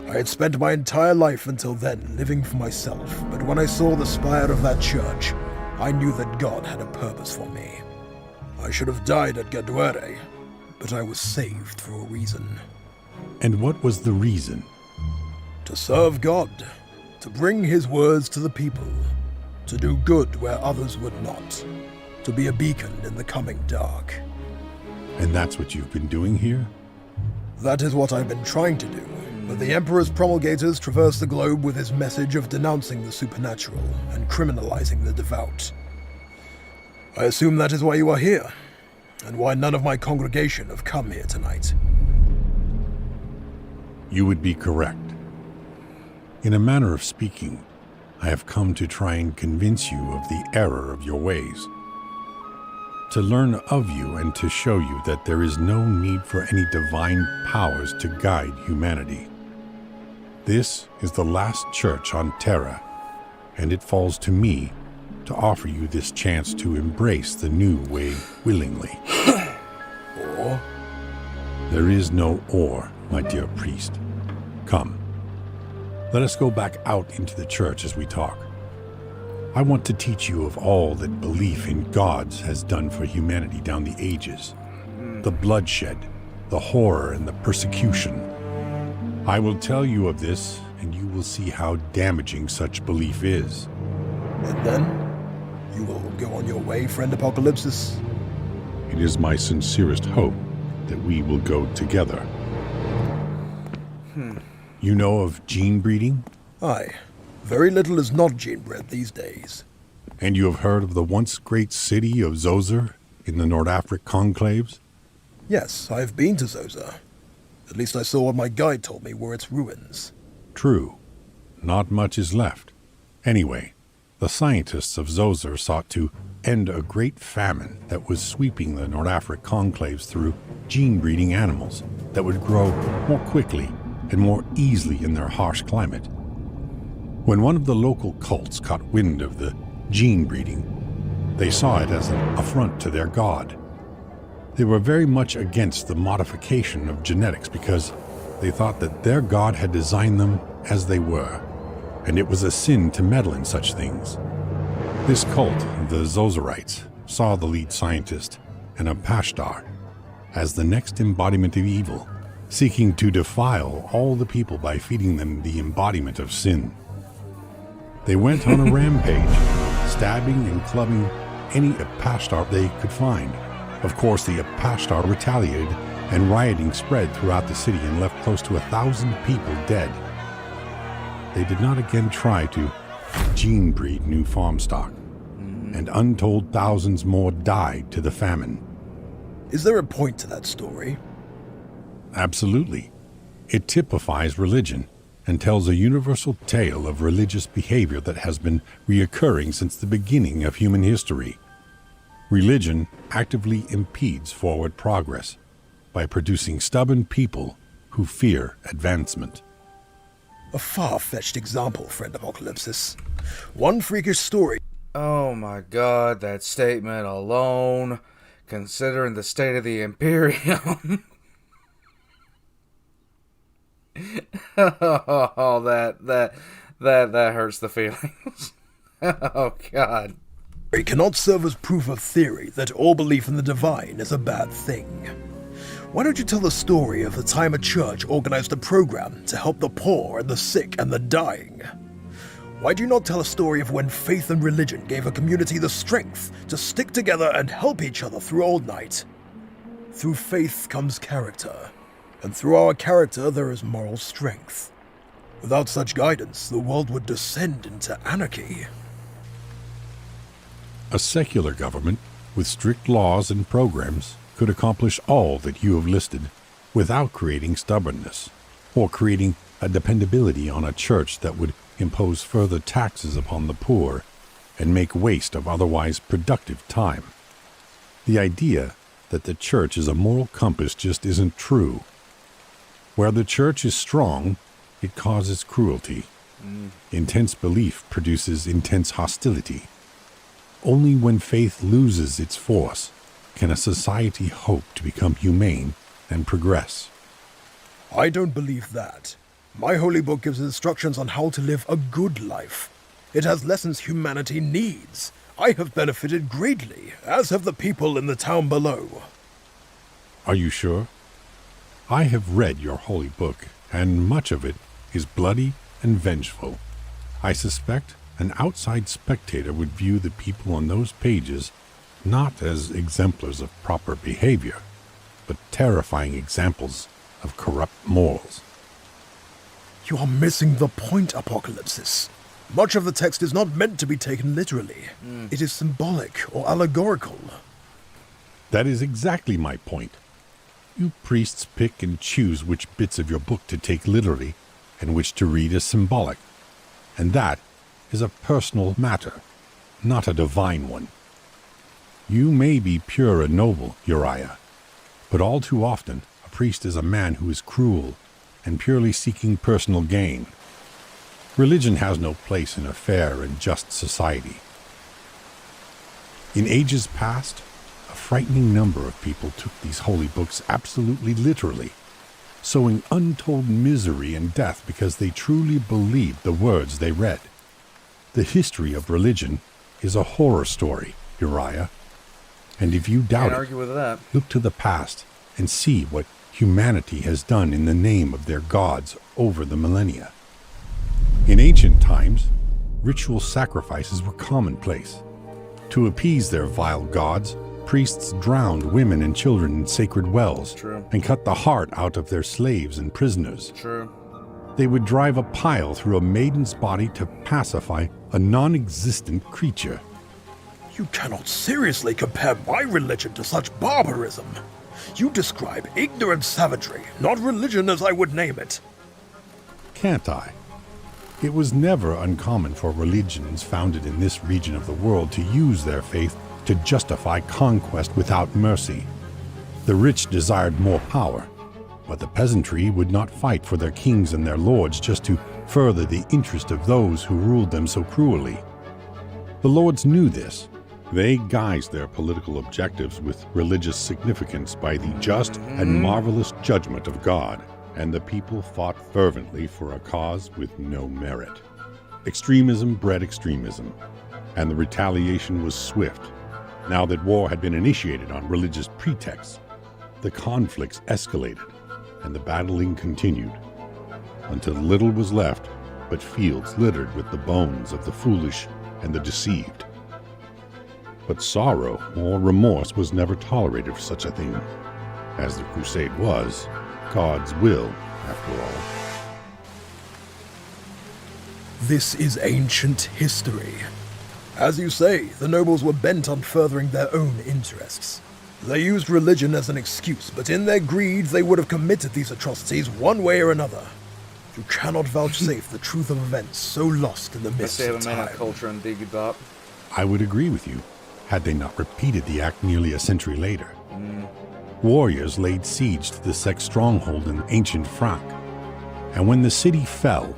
I had spent my entire life until then living for myself, but when I saw the spire of that church, I knew that God had a purpose for me. I should have died at Gaduare, but I was saved for a reason. And what was the reason? To serve God, to bring his words to the people, to do good where others would not, to be a beacon in the coming dark. And that's what you've been doing here? That is what I've been trying to do, but the Emperor's promulgators traverse the globe with his message of denouncing the supernatural and criminalizing the devout. I assume that is why you are here, and why none of my congregation have come here tonight. You would be correct. In a manner of speaking, I have come to try and convince you of the error of your ways. To learn of you and to show you that there is no need for any divine powers to guide humanity. This is the last church on Terra, and it falls to me to offer you this chance to embrace the new way willingly. Or? There is no or, my dear priest. Come. Let us go back out into the church as we talk. I want to teach you of all that belief in gods has done for humanity down the ages. The bloodshed, the horror, and the persecution. I will tell you of this, and you will see how damaging such belief is. And then? You will go on your way, friend Apocalypsis? It is my sincerest hope that we will go together. You know of gene breeding? Aye. Very little is not gene-bred these days. And you have heard of the once great city of Zoser in the Nordafric conclaves? Yes, I have been to Zoser. At least I saw what my guide told me were its ruins. True. Not much is left. Anyway, the scientists of Zoser sought to end a great famine that was sweeping the Nordafric conclaves through gene-breeding animals that would grow more quickly and more easily in their harsh climate. When one of the local cults caught wind of the gene breeding, they saw it as an affront to their god. They were very much against the modification of genetics because they thought that their god had designed them as they were, and it was a sin to meddle in such things. This cult, the Zozerites, saw the lead scientist, an Apashtar, as the next embodiment of evil, seeking to defile all the people by feeding them the embodiment of sin. They went on a rampage, stabbing and clubbing any Apashtar they could find, Of course, the Apashtar retaliated, and rioting spread throughout the city and left close to 1,000 people dead. They did not again try to gene breed new farm stock, and untold thousands more died to the famine. Is there a point to that story? Absolutely. It typifies religion and tells a universal tale of religious behavior that has been reoccurring since the beginning of human history. Religion actively impedes forward progress by producing stubborn people who fear advancement. A far-fetched example, friend Apocalypsis. One freakish story. Oh my god, that statement alone, considering the state of the Imperium. Oh, that hurts the feelings. Oh god. It cannot serve as proof of theory that all belief in the divine is a bad thing. Why don't you tell the story of the time a church organized a program to help the poor and the sick and the dying? Why do you not tell a story of when faith and religion gave a community the strength to stick together and help each other through old night? Through faith comes character, and through our character there is moral strength. Without such guidance, the world would descend into anarchy. A secular government with strict laws and programs could accomplish all that you have listed without creating stubbornness or creating a dependability on a church that would impose further taxes upon the poor and make waste of otherwise productive time. The idea that the church is a moral compass just isn't true. Where the church is strong, it causes cruelty. Intense belief produces intense hostility. Only when faith loses its force can a society hope to become humane and progress. I don't believe that. My holy book gives instructions on how to live a good life. It has lessons humanity needs. I have benefited greatly, as have the people in the town below. Are you sure? I have read your holy book, and much of it is bloody and vengeful. I suspect an outside spectator would view the people on those pages not as exemplars of proper behavior, but terrifying examples of corrupt morals. You are missing the point, Apocalypsis. Much of the text is not meant to be taken literally. It is symbolic or allegorical. That is exactly my point. You priests pick and choose which bits of your book to take literally and which to read as symbolic. And that is a personal matter, not a divine one. You may be pure and noble, Uriah, but all too often a priest is a man who is cruel and purely seeking personal gain. Religion has no place in a fair and just society. In ages past, a frightening number of people took these holy books absolutely literally, sowing untold misery and death because they truly believed the words they read. The history of religion is a horror story, Uriah. And if you doubt Can't argue with that. look to the past and see what humanity has done in the name of their gods over the millennia. In ancient times, ritual sacrifices were commonplace. To appease their vile gods, priests drowned women and children in sacred wells. True. And cut the heart out of their slaves and prisoners. True. They would drive a pile through a maiden's body to pacify a non-existent creature. You cannot seriously compare my religion to such barbarism. You describe ignorant savagery, not religion as I would name it. Can't I? It was never uncommon for religions founded in this region of the world to use their faith to justify conquest without mercy. The rich desired more power, but the peasantry would not fight for their kings and their lords just to further the interest of those who ruled them so cruelly. The lords knew this. They guised their political objectives with religious significance by the just and marvelous judgment of God, and the people fought fervently for a cause with no merit. Extremism bred extremism, and the retaliation was swift. Now that war had been initiated on religious pretexts, the conflicts escalated, and the battling continued, until little was left but fields littered with the bones of the foolish and the deceived. But sorrow or remorse was never tolerated for such a thing, as the crusade was God's will, after all. This is ancient history. As you say, the nobles were bent on furthering their own interests. They used religion as an excuse, but in their greed they would have committed these atrocities one way or another. You cannot vouchsafe the truth of events so lost in the They mist say of a man of time. culture and Digibop. I would agree with you, had they not repeated the act nearly a century later. Warriors laid siege to the sect's stronghold in ancient Frank, and when the city fell,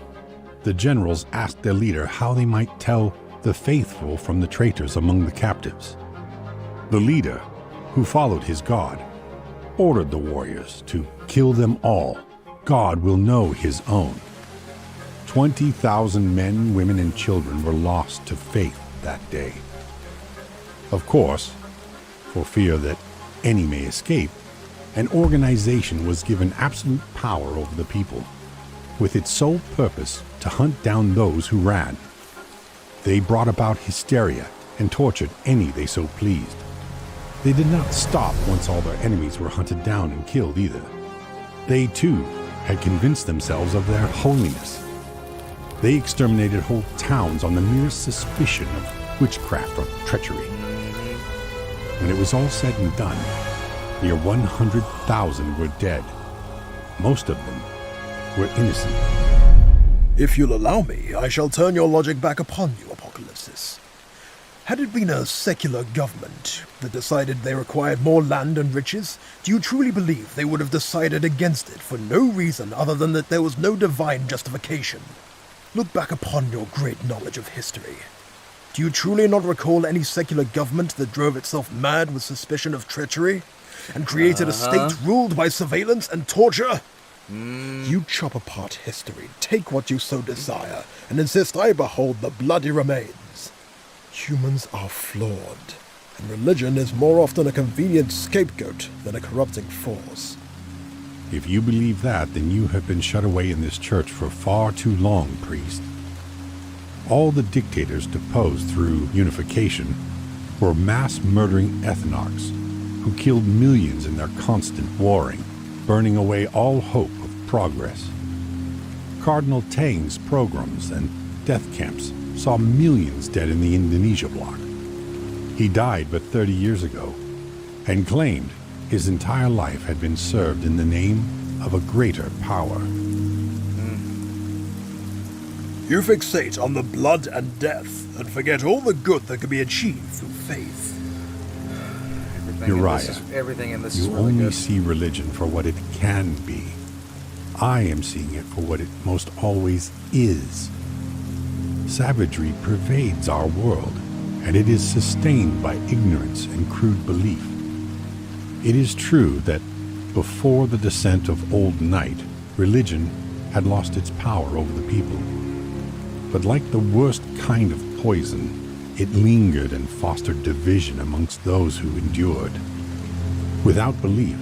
the generals asked their leader how they might tell the faithful from the traitors among the captives. The leader, who followed his God, ordered the warriors to kill them all. God will know his own. 20,000 men, women, and children were lost to faith that day. Of course, for fear that any may escape, an organization was given absolute power over the people, with its sole purpose to hunt down those who ran. They brought about hysteria and tortured any they so pleased. They did not stop once all their enemies were hunted down and killed either. They, too, had convinced themselves of their holiness. They exterminated whole towns on the merest suspicion of witchcraft or treachery. When it was all said and done, near 100,000 were dead. Most of them were innocent. If you'll allow me, I shall turn your logic back upon you, Apocalypsis. Had it been a secular government that decided they required more land and riches, do you truly believe they would have decided against it for no reason other than that there was no divine justification? Look back upon your great knowledge of history. Do you truly not recall any secular government that drove itself mad with suspicion of treachery and created a state ruled by surveillance and torture? You chop apart history, take what you so desire, and insist I behold the bloody remains. Humans are flawed, and religion is more often a convenient scapegoat than a corrupting force. If you believe that, then you have been shut away in this church for far too long, priest. All the dictators deposed through unification were mass-murdering ethnarchs who killed millions in their constant warring, burning away all hope of progress. Cardinal Tang's pogroms and death camps saw millions dead in the Indonesia bloc. He died but 30 years ago and claimed his entire life had been served in the name of a greater power. You fixate on the blood and death, and forget all the good that can be achieved through faith. Everything in this is You really only good. see religion for what it can be. I am seeing it for what it most always is. Savagery pervades our world, and it is sustained by ignorance and crude belief. It is true that before the descent of Old Night, religion had lost its power over the people. But like the worst kind of poison, it lingered and fostered division amongst those who endured. Without belief,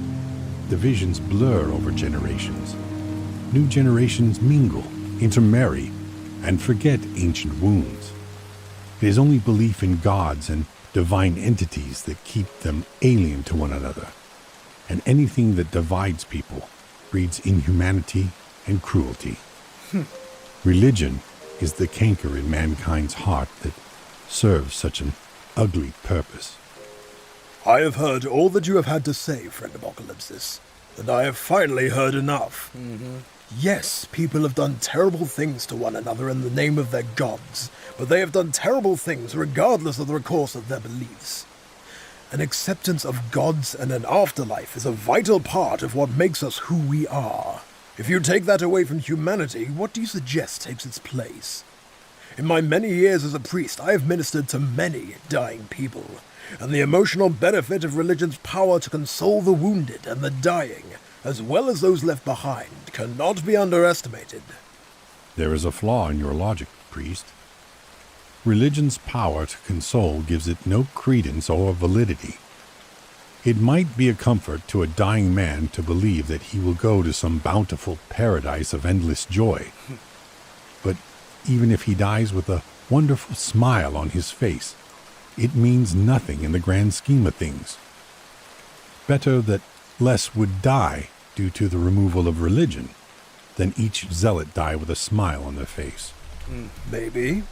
divisions blur over generations. New generations mingle, intermarry, and forget ancient wounds. It is only belief in gods and divine entities that keep them alien to one another. And anything that divides people breeds inhumanity and cruelty. Religion is the canker in mankind's heart that serves such an ugly purpose. I have heard all that you have had to say, friend Apocalypsis, and I have finally heard enough. Yes, people have done terrible things to one another in the name of their gods, but they have done terrible things regardless of the course of their beliefs. An acceptance of gods and an afterlife is a vital part of what makes us who we are. If you take that away from humanity, what do you suggest takes its place? In my many years as a priest, I have ministered to many dying people, and the emotional benefit of religion's power to console the wounded and the dying, as well as those left behind, cannot be underestimated. There is a flaw in your logic, priest. Religion's power to console gives it no credence or validity. It might be a comfort to a dying man to believe that he will go to some bountiful paradise of endless joy. But even if he dies with a wonderful smile on his face, it means nothing in the grand scheme of things. Better that less would die due to the removal of religion than each zealot die with a smile on their face. Maybe,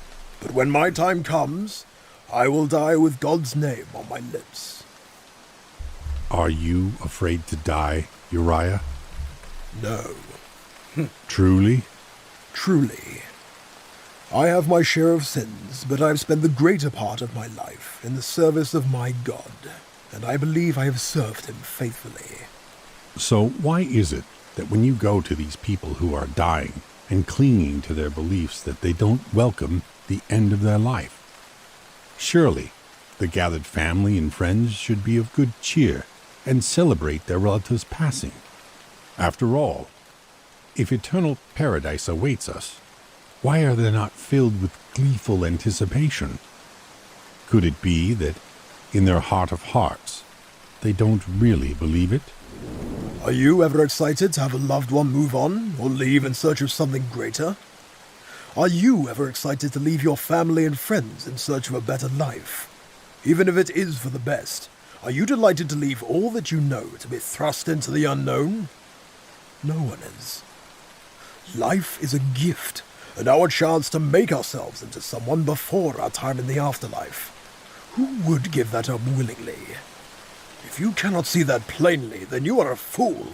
but when my time comes, I will die with God's name on my lips. Are you afraid to die, Uriah? No, Truly? truly. I have my share of sins, but I have spent the greater part of my life in the service of my God, and I believe I have served him faithfully. So why is it that when you go to these people who are dying and clinging to their beliefs that they don't welcome the end of their life? Surely the gathered family and friends should be of good cheer and celebrate their relatives' passing. After all, if eternal paradise awaits us, why are they not filled with gleeful anticipation? Could it be that, in their heart of hearts, they don't really believe it? Are you ever excited to have a loved one move on or leave in search of something greater? Are you ever excited to leave your family and friends in search of a better life? Even if it is for the best, are you delighted to leave all that you know to be thrust into the unknown? No one is. Life is a gift, and our chance to make ourselves into someone before our time in the afterlife. Who would give that up willingly? If you cannot see that plainly, then you are a fool.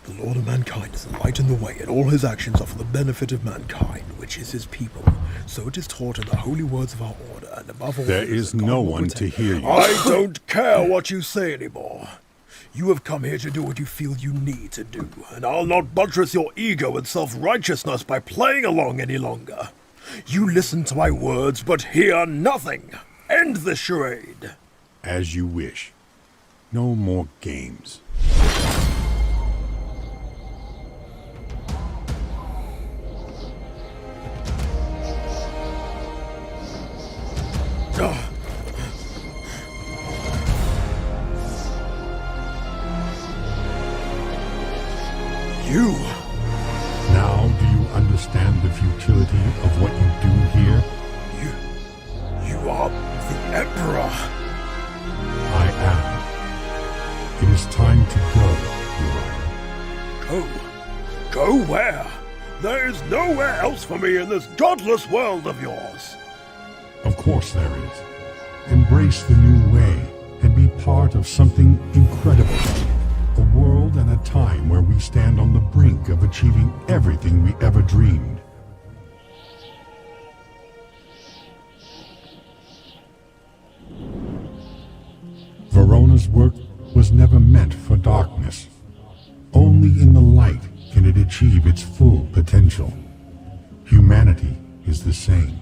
The Lord of mankind is the light in the way, and all his actions are for the benefit of mankind, which is his people. So it is taught in the holy words of our order, and above all There things, is that God no will one protect- to hear you. I don't care what you say anymore. You have come here to do what you feel you need to do, and I'll not buttress your ego and self-righteousness by playing along any longer. You listen to my words, but hear nothing. End the charade. As you wish. No more games. You. Now do you understand the futility of what you do here? You are the Emperor. I am. It is time to go, Uriah. Go? Go where? There is nowhere else for me in this godless world of yours. Of course there is. Embrace the new way and be part of something incredible. A world and a time where we stand on the brink of achieving everything we ever dreamed. Verona's work was never meant for darkness. Only in the light can it achieve its full potential. Humanity is the same.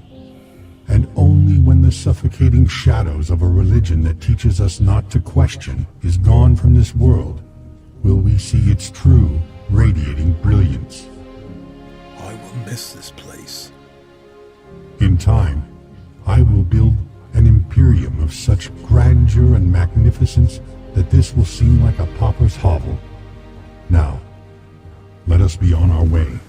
And only when the suffocating shadows of a religion that teaches us not to question is gone from this world will we see its true, radiating brilliance. I will miss this place. In time, I will build an imperium of such grandeur and magnificence that this will seem like a pauper's hovel. Now, let us be on our way.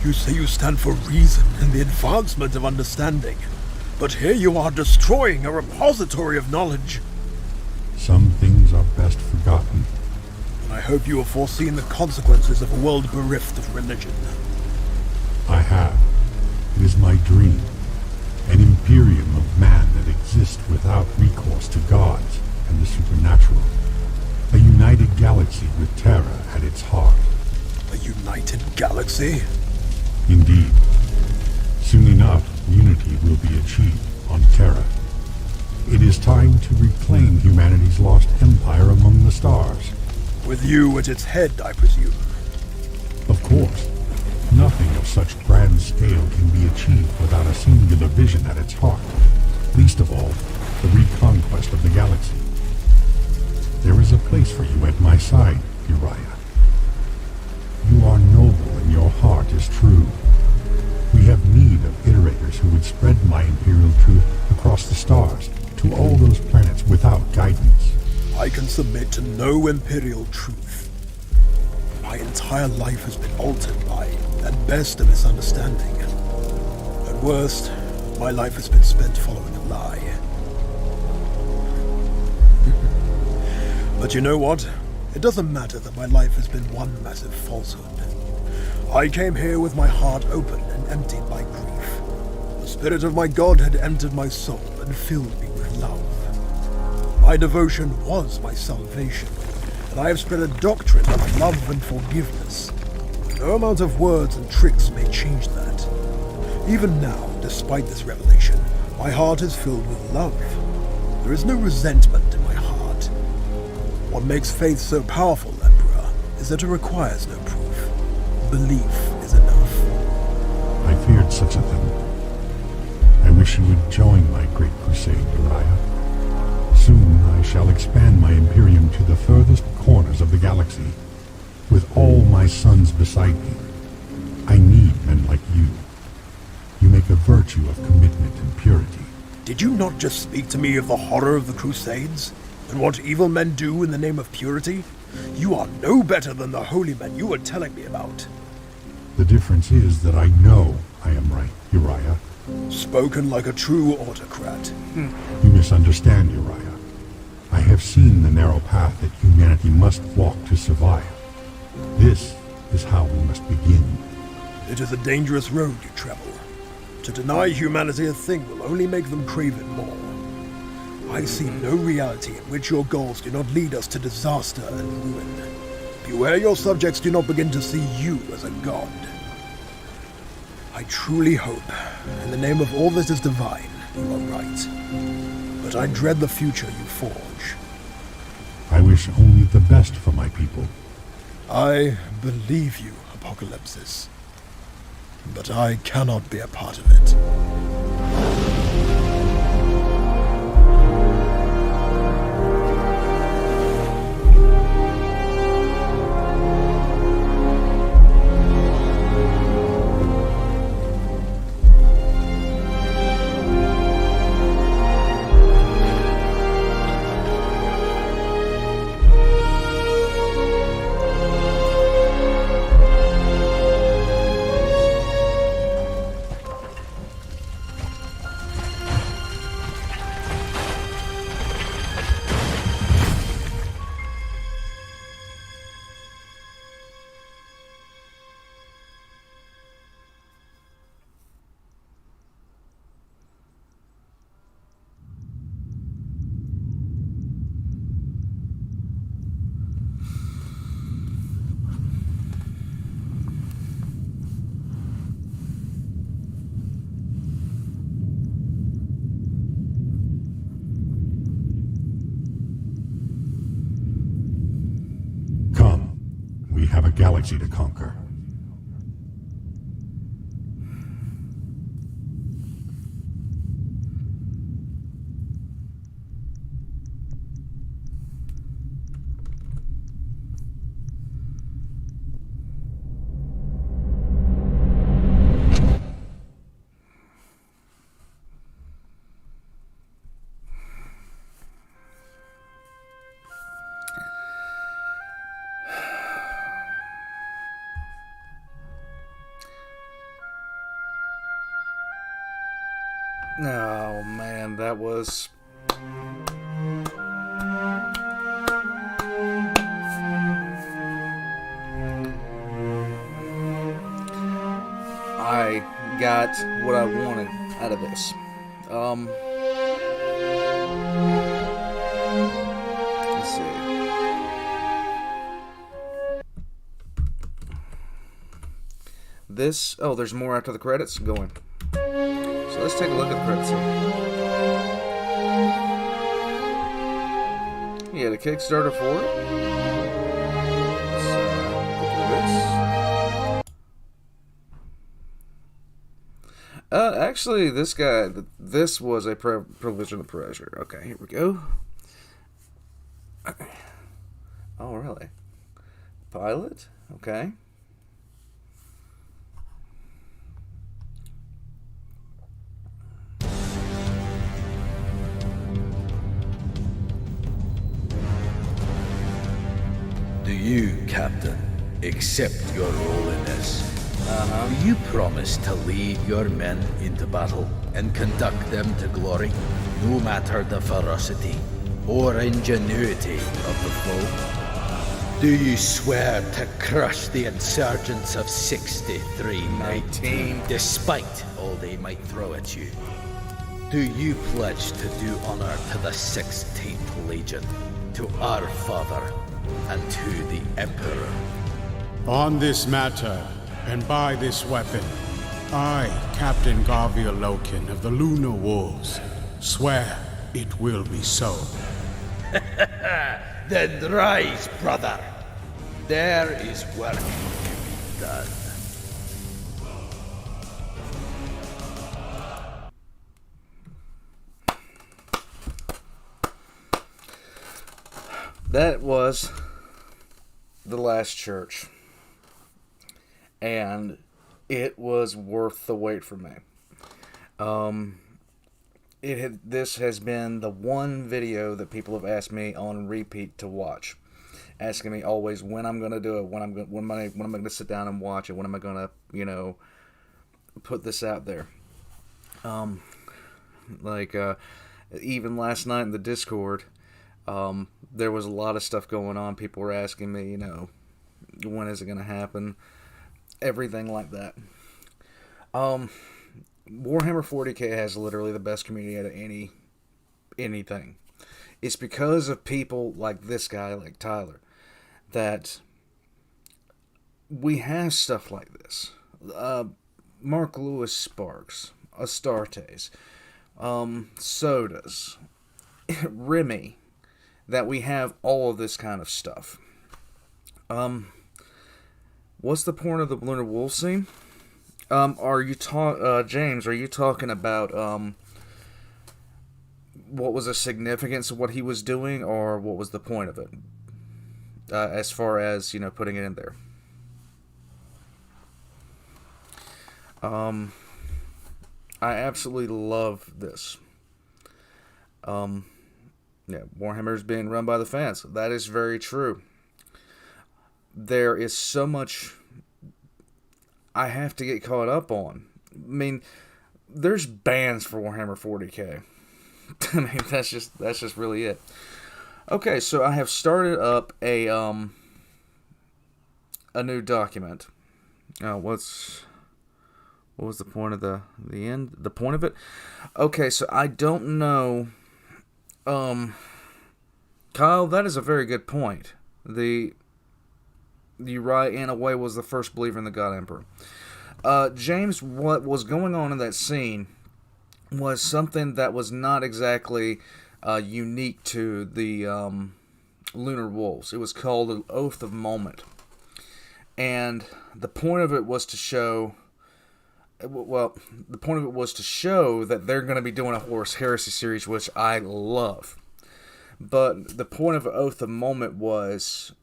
You say you stand for reason and the advancement of understanding, but here you are destroying a repository of knowledge. Some things are best forgotten. And I hope you have foreseen the consequences of a world bereft of religion. I have. It is my dream. An imperium of man that exists without recourse to gods and the supernatural. A united galaxy with Terra at its heart. A united galaxy? Indeed. Soon enough, unity will be achieved on Terra. It is time trying to reclaim humanity's lost empire among the stars. With you at its head, I presume. Of course, nothing of such grand scale can be achieved without a singular vision at its heart. Least of all, the reconquest of the galaxy. There is a place for you at my side, Uriah. You are noble and your heart is true. We have need of iterators who would spread my imperial truth across the stars to all those planets without guidance. I can submit to no imperial truth. My entire life has been altered by, at best, a misunderstanding. At worst, my life has been spent following a lie. But you know what? It doesn't matter that my life has been one massive falsehood. I came here with my heart open and emptied by grief. The spirit of my God had entered my soul and filled me with love. My devotion was my salvation, and I have spread a doctrine of love and forgiveness. No amount of words and tricks may change that. Even now, despite this revelation, my heart is filled with love. There is no resentment in my heart. What makes faith so powerful, Emperor, is that it requires no proof. Belief is enough. I feared such a thing. I wish you would join my great crusade, Uriah. Soon I shall expand my Imperium to the furthest corners of the galaxy, with all my sons beside me. I need men like you. You make a virtue of commitment and purity. Did you not just speak to me of the horror of the Crusades, and what evil men do in the name of purity? You are no better than the holy men you were telling me about. The difference is that I know I am right, Uriah. Spoken like a true autocrat. You misunderstand, Uriah. I have seen the narrow path that humanity must walk to survive. This is how we must begin. It is a dangerous road you travel. To deny humanity a thing will only make them crave it more. I see no reality in which your goals do not lead us to disaster and ruin. Beware your subjects do not begin to see you as a god. I truly hope, in the name of all that is divine, you are right. But I dread the future you forge. I wish only the best for my people. I believe you, Apocalypsis. But I cannot be a part of it. We have a galaxy to conquer. Oh man, that was... I got what I wanted out of this. Let's see. This... Oh, there's more after the credits going. So let's take a look at the credits here. a Kickstarter for it. Actually, this was a privilege and a pleasure. Okay, here we go. Oh, really? Pilot? Okay. Do you, Captain, accept your role in this? Do you promise to lead your men into battle and conduct them to glory, no matter the ferocity or ingenuity of the foe? Do you swear to crush the insurgents of 6319, despite all they might throw at you? Do you pledge to do honor to the 16th Legion, to our father, and to the Emperor? On this matter, and by this weapon, I, Captain Garvia Loken of the Lunar Wolves, swear it will be so. Then rise, brother. There is work to be done. That was The Last Church. And it was worth the wait for me. This has been the one video that people have asked me on repeat to watch, asking me always when I'm gonna do it, when am I gonna sit down and watch it, when am I gonna put this out there. Even last night in the Discord, there was a lot of stuff going on. People were asking me, when is it gonna happen, everything like that. Warhammer 40k has literally the best community out of anything. It's because of people like this guy, like Tyler, that we have stuff like this. Mark Lewis Sparks, Astartes, Sodas, Remy, that we have all of this kind of stuff. What's the point of the Lunar Wolf scene? James, are you talking about what was the significance of what he was doing, or what was the point of it? As far as, putting it in there. I absolutely love this. Warhammer is being run by the fans. That is very true. There is so much I have to get caught up on. I mean, there's bans for Warhammer 40k. I mean, that's just really it. Okay, so I have started up a new document. What was the point of the end? The point of it? Okay, so I don't know. Kyle, that is a very good point. The Uriah in a way was the first believer in the God Emperor. James, what was going on in that scene was something that was not exactly unique to the Lunar Wolves. It was called an Oath of Moment. And the point of it was to show... Well, the point of it was to show that they're going to be doing a Horus Heresy series, which I love. But the point of an Oath of Moment was...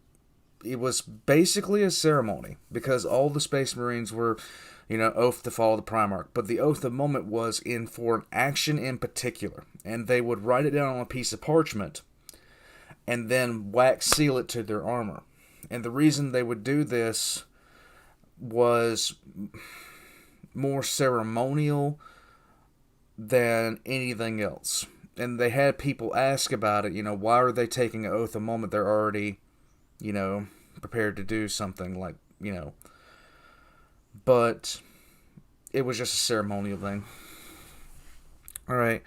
It was basically a ceremony, because all the Space Marines were, oath to follow the Primarch. But the Oath of Moment was for an action in particular. And they would write it down on a piece of parchment and then wax seal it to their armor. And the reason they would do this was more ceremonial than anything else. And they had people ask about it, why are they taking an Oath of Moment? They're already... prepared to do something like, but it was just a ceremonial thing. All right.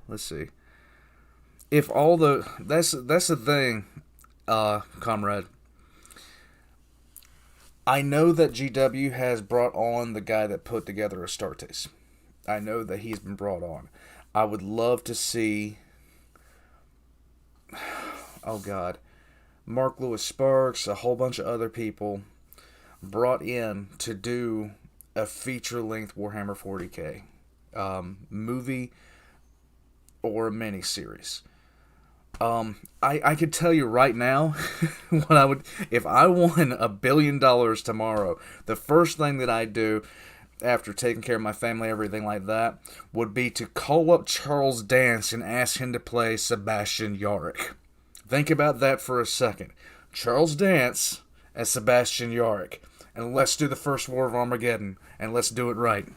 Let's see. If all that's the thing, comrade. I know that GW has brought on the guy that put together Astartes. I know that he's been brought on. I would love to see oh god, Mark Lewis Sparks, a whole bunch of other people brought in to do a feature-length Warhammer 40k movie or a mini-series. I could tell you right now what I would, if I won $1 billion tomorrow, the first thing that I'd do after taking care of my family, everything like that, would be to call up Charles Dance and ask him to play Sebastian Yarick. Think about that for a second. Charles Dance as Sebastian Yarick. And let's do the first War of Armageddon, and let's do it right.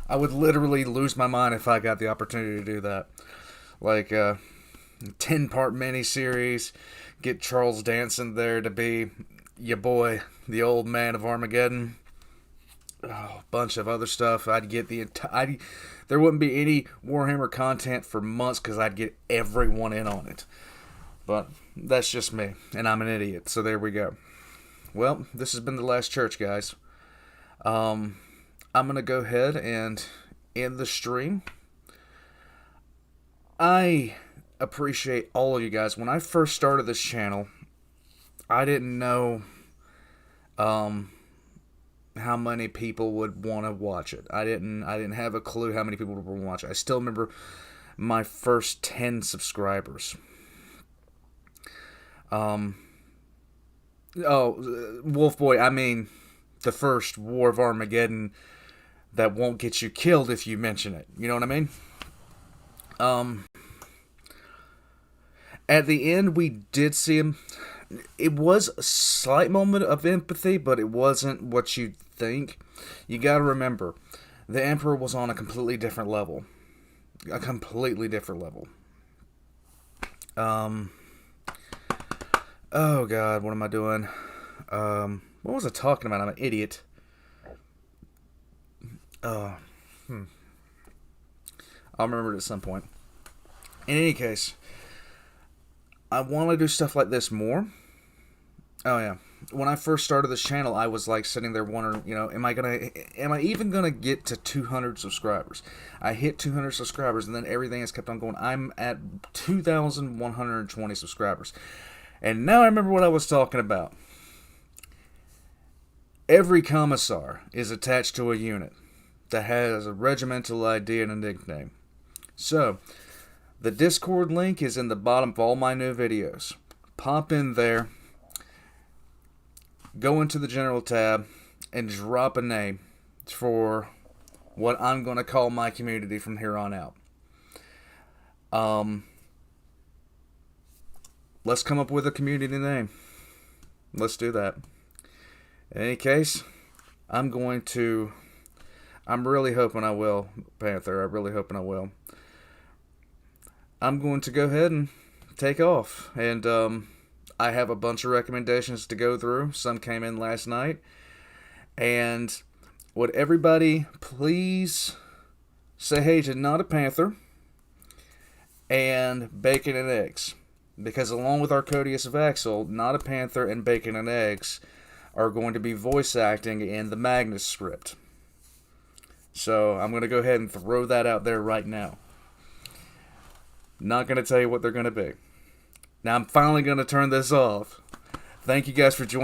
I would literally lose my mind if I got the opportunity to do that. Like a 10-part miniseries, get Charles Dance in there to be your boy, the old man of Armageddon. A bunch of other stuff. I'd get the entire... There wouldn't be any Warhammer content for months because I'd get everyone in on it. But that's just me, and I'm an idiot, so there we go. Well, this has been The Last Church, guys. I'm going to go ahead and end the stream. I appreciate all of you guys. When I first started this channel, I didn't know how many people would want to watch it. I didn't have a clue how many people would want to watch it. I still remember my first 10 subscribers. Wolf Boy, I mean the first War of Armageddon that won't get you killed if you mention it. You know what I mean? At the end, we did see him. It was a slight moment of empathy, but it wasn't what you'd think. You gotta remember, the Emperor was on a completely different level. A completely different level. Oh god, what am I doing? What was I talking about? I'm an idiot. I'll remember it at some point. In any case, I want to do stuff like this more. Oh yeah, when I first started this channel, I was like sitting there wondering, am I even gonna get to 200 subscribers? I hit 200 subscribers, and then everything has kept on going. I'm at 2,120 subscribers, and now I remember what I was talking about. Every commissar is attached to a unit that has a regimental ID and a nickname. So, the Discord link is in the bottom of all my new videos. Pop in there, go into the general tab, and drop a name for what I'm going to call my community from here on out. Let's come up with a community name. Let's do that. In any case, I'm really hoping I will, Panther. I'm really hoping I will. I'm going to go ahead and take off. And I have a bunch of recommendations to go through. Some came in last night. And would everybody please say hey to Not a Panther and Bacon and Eggs? Because along with Arcodius of Axel, Not a Panther and Bacon and Eggs are going to be voice acting in the Magnus script. So I'm going to go ahead and throw that out there right now. Not going to tell you what they're going to be. Now I'm finally going to turn this off. Thank you guys for joining.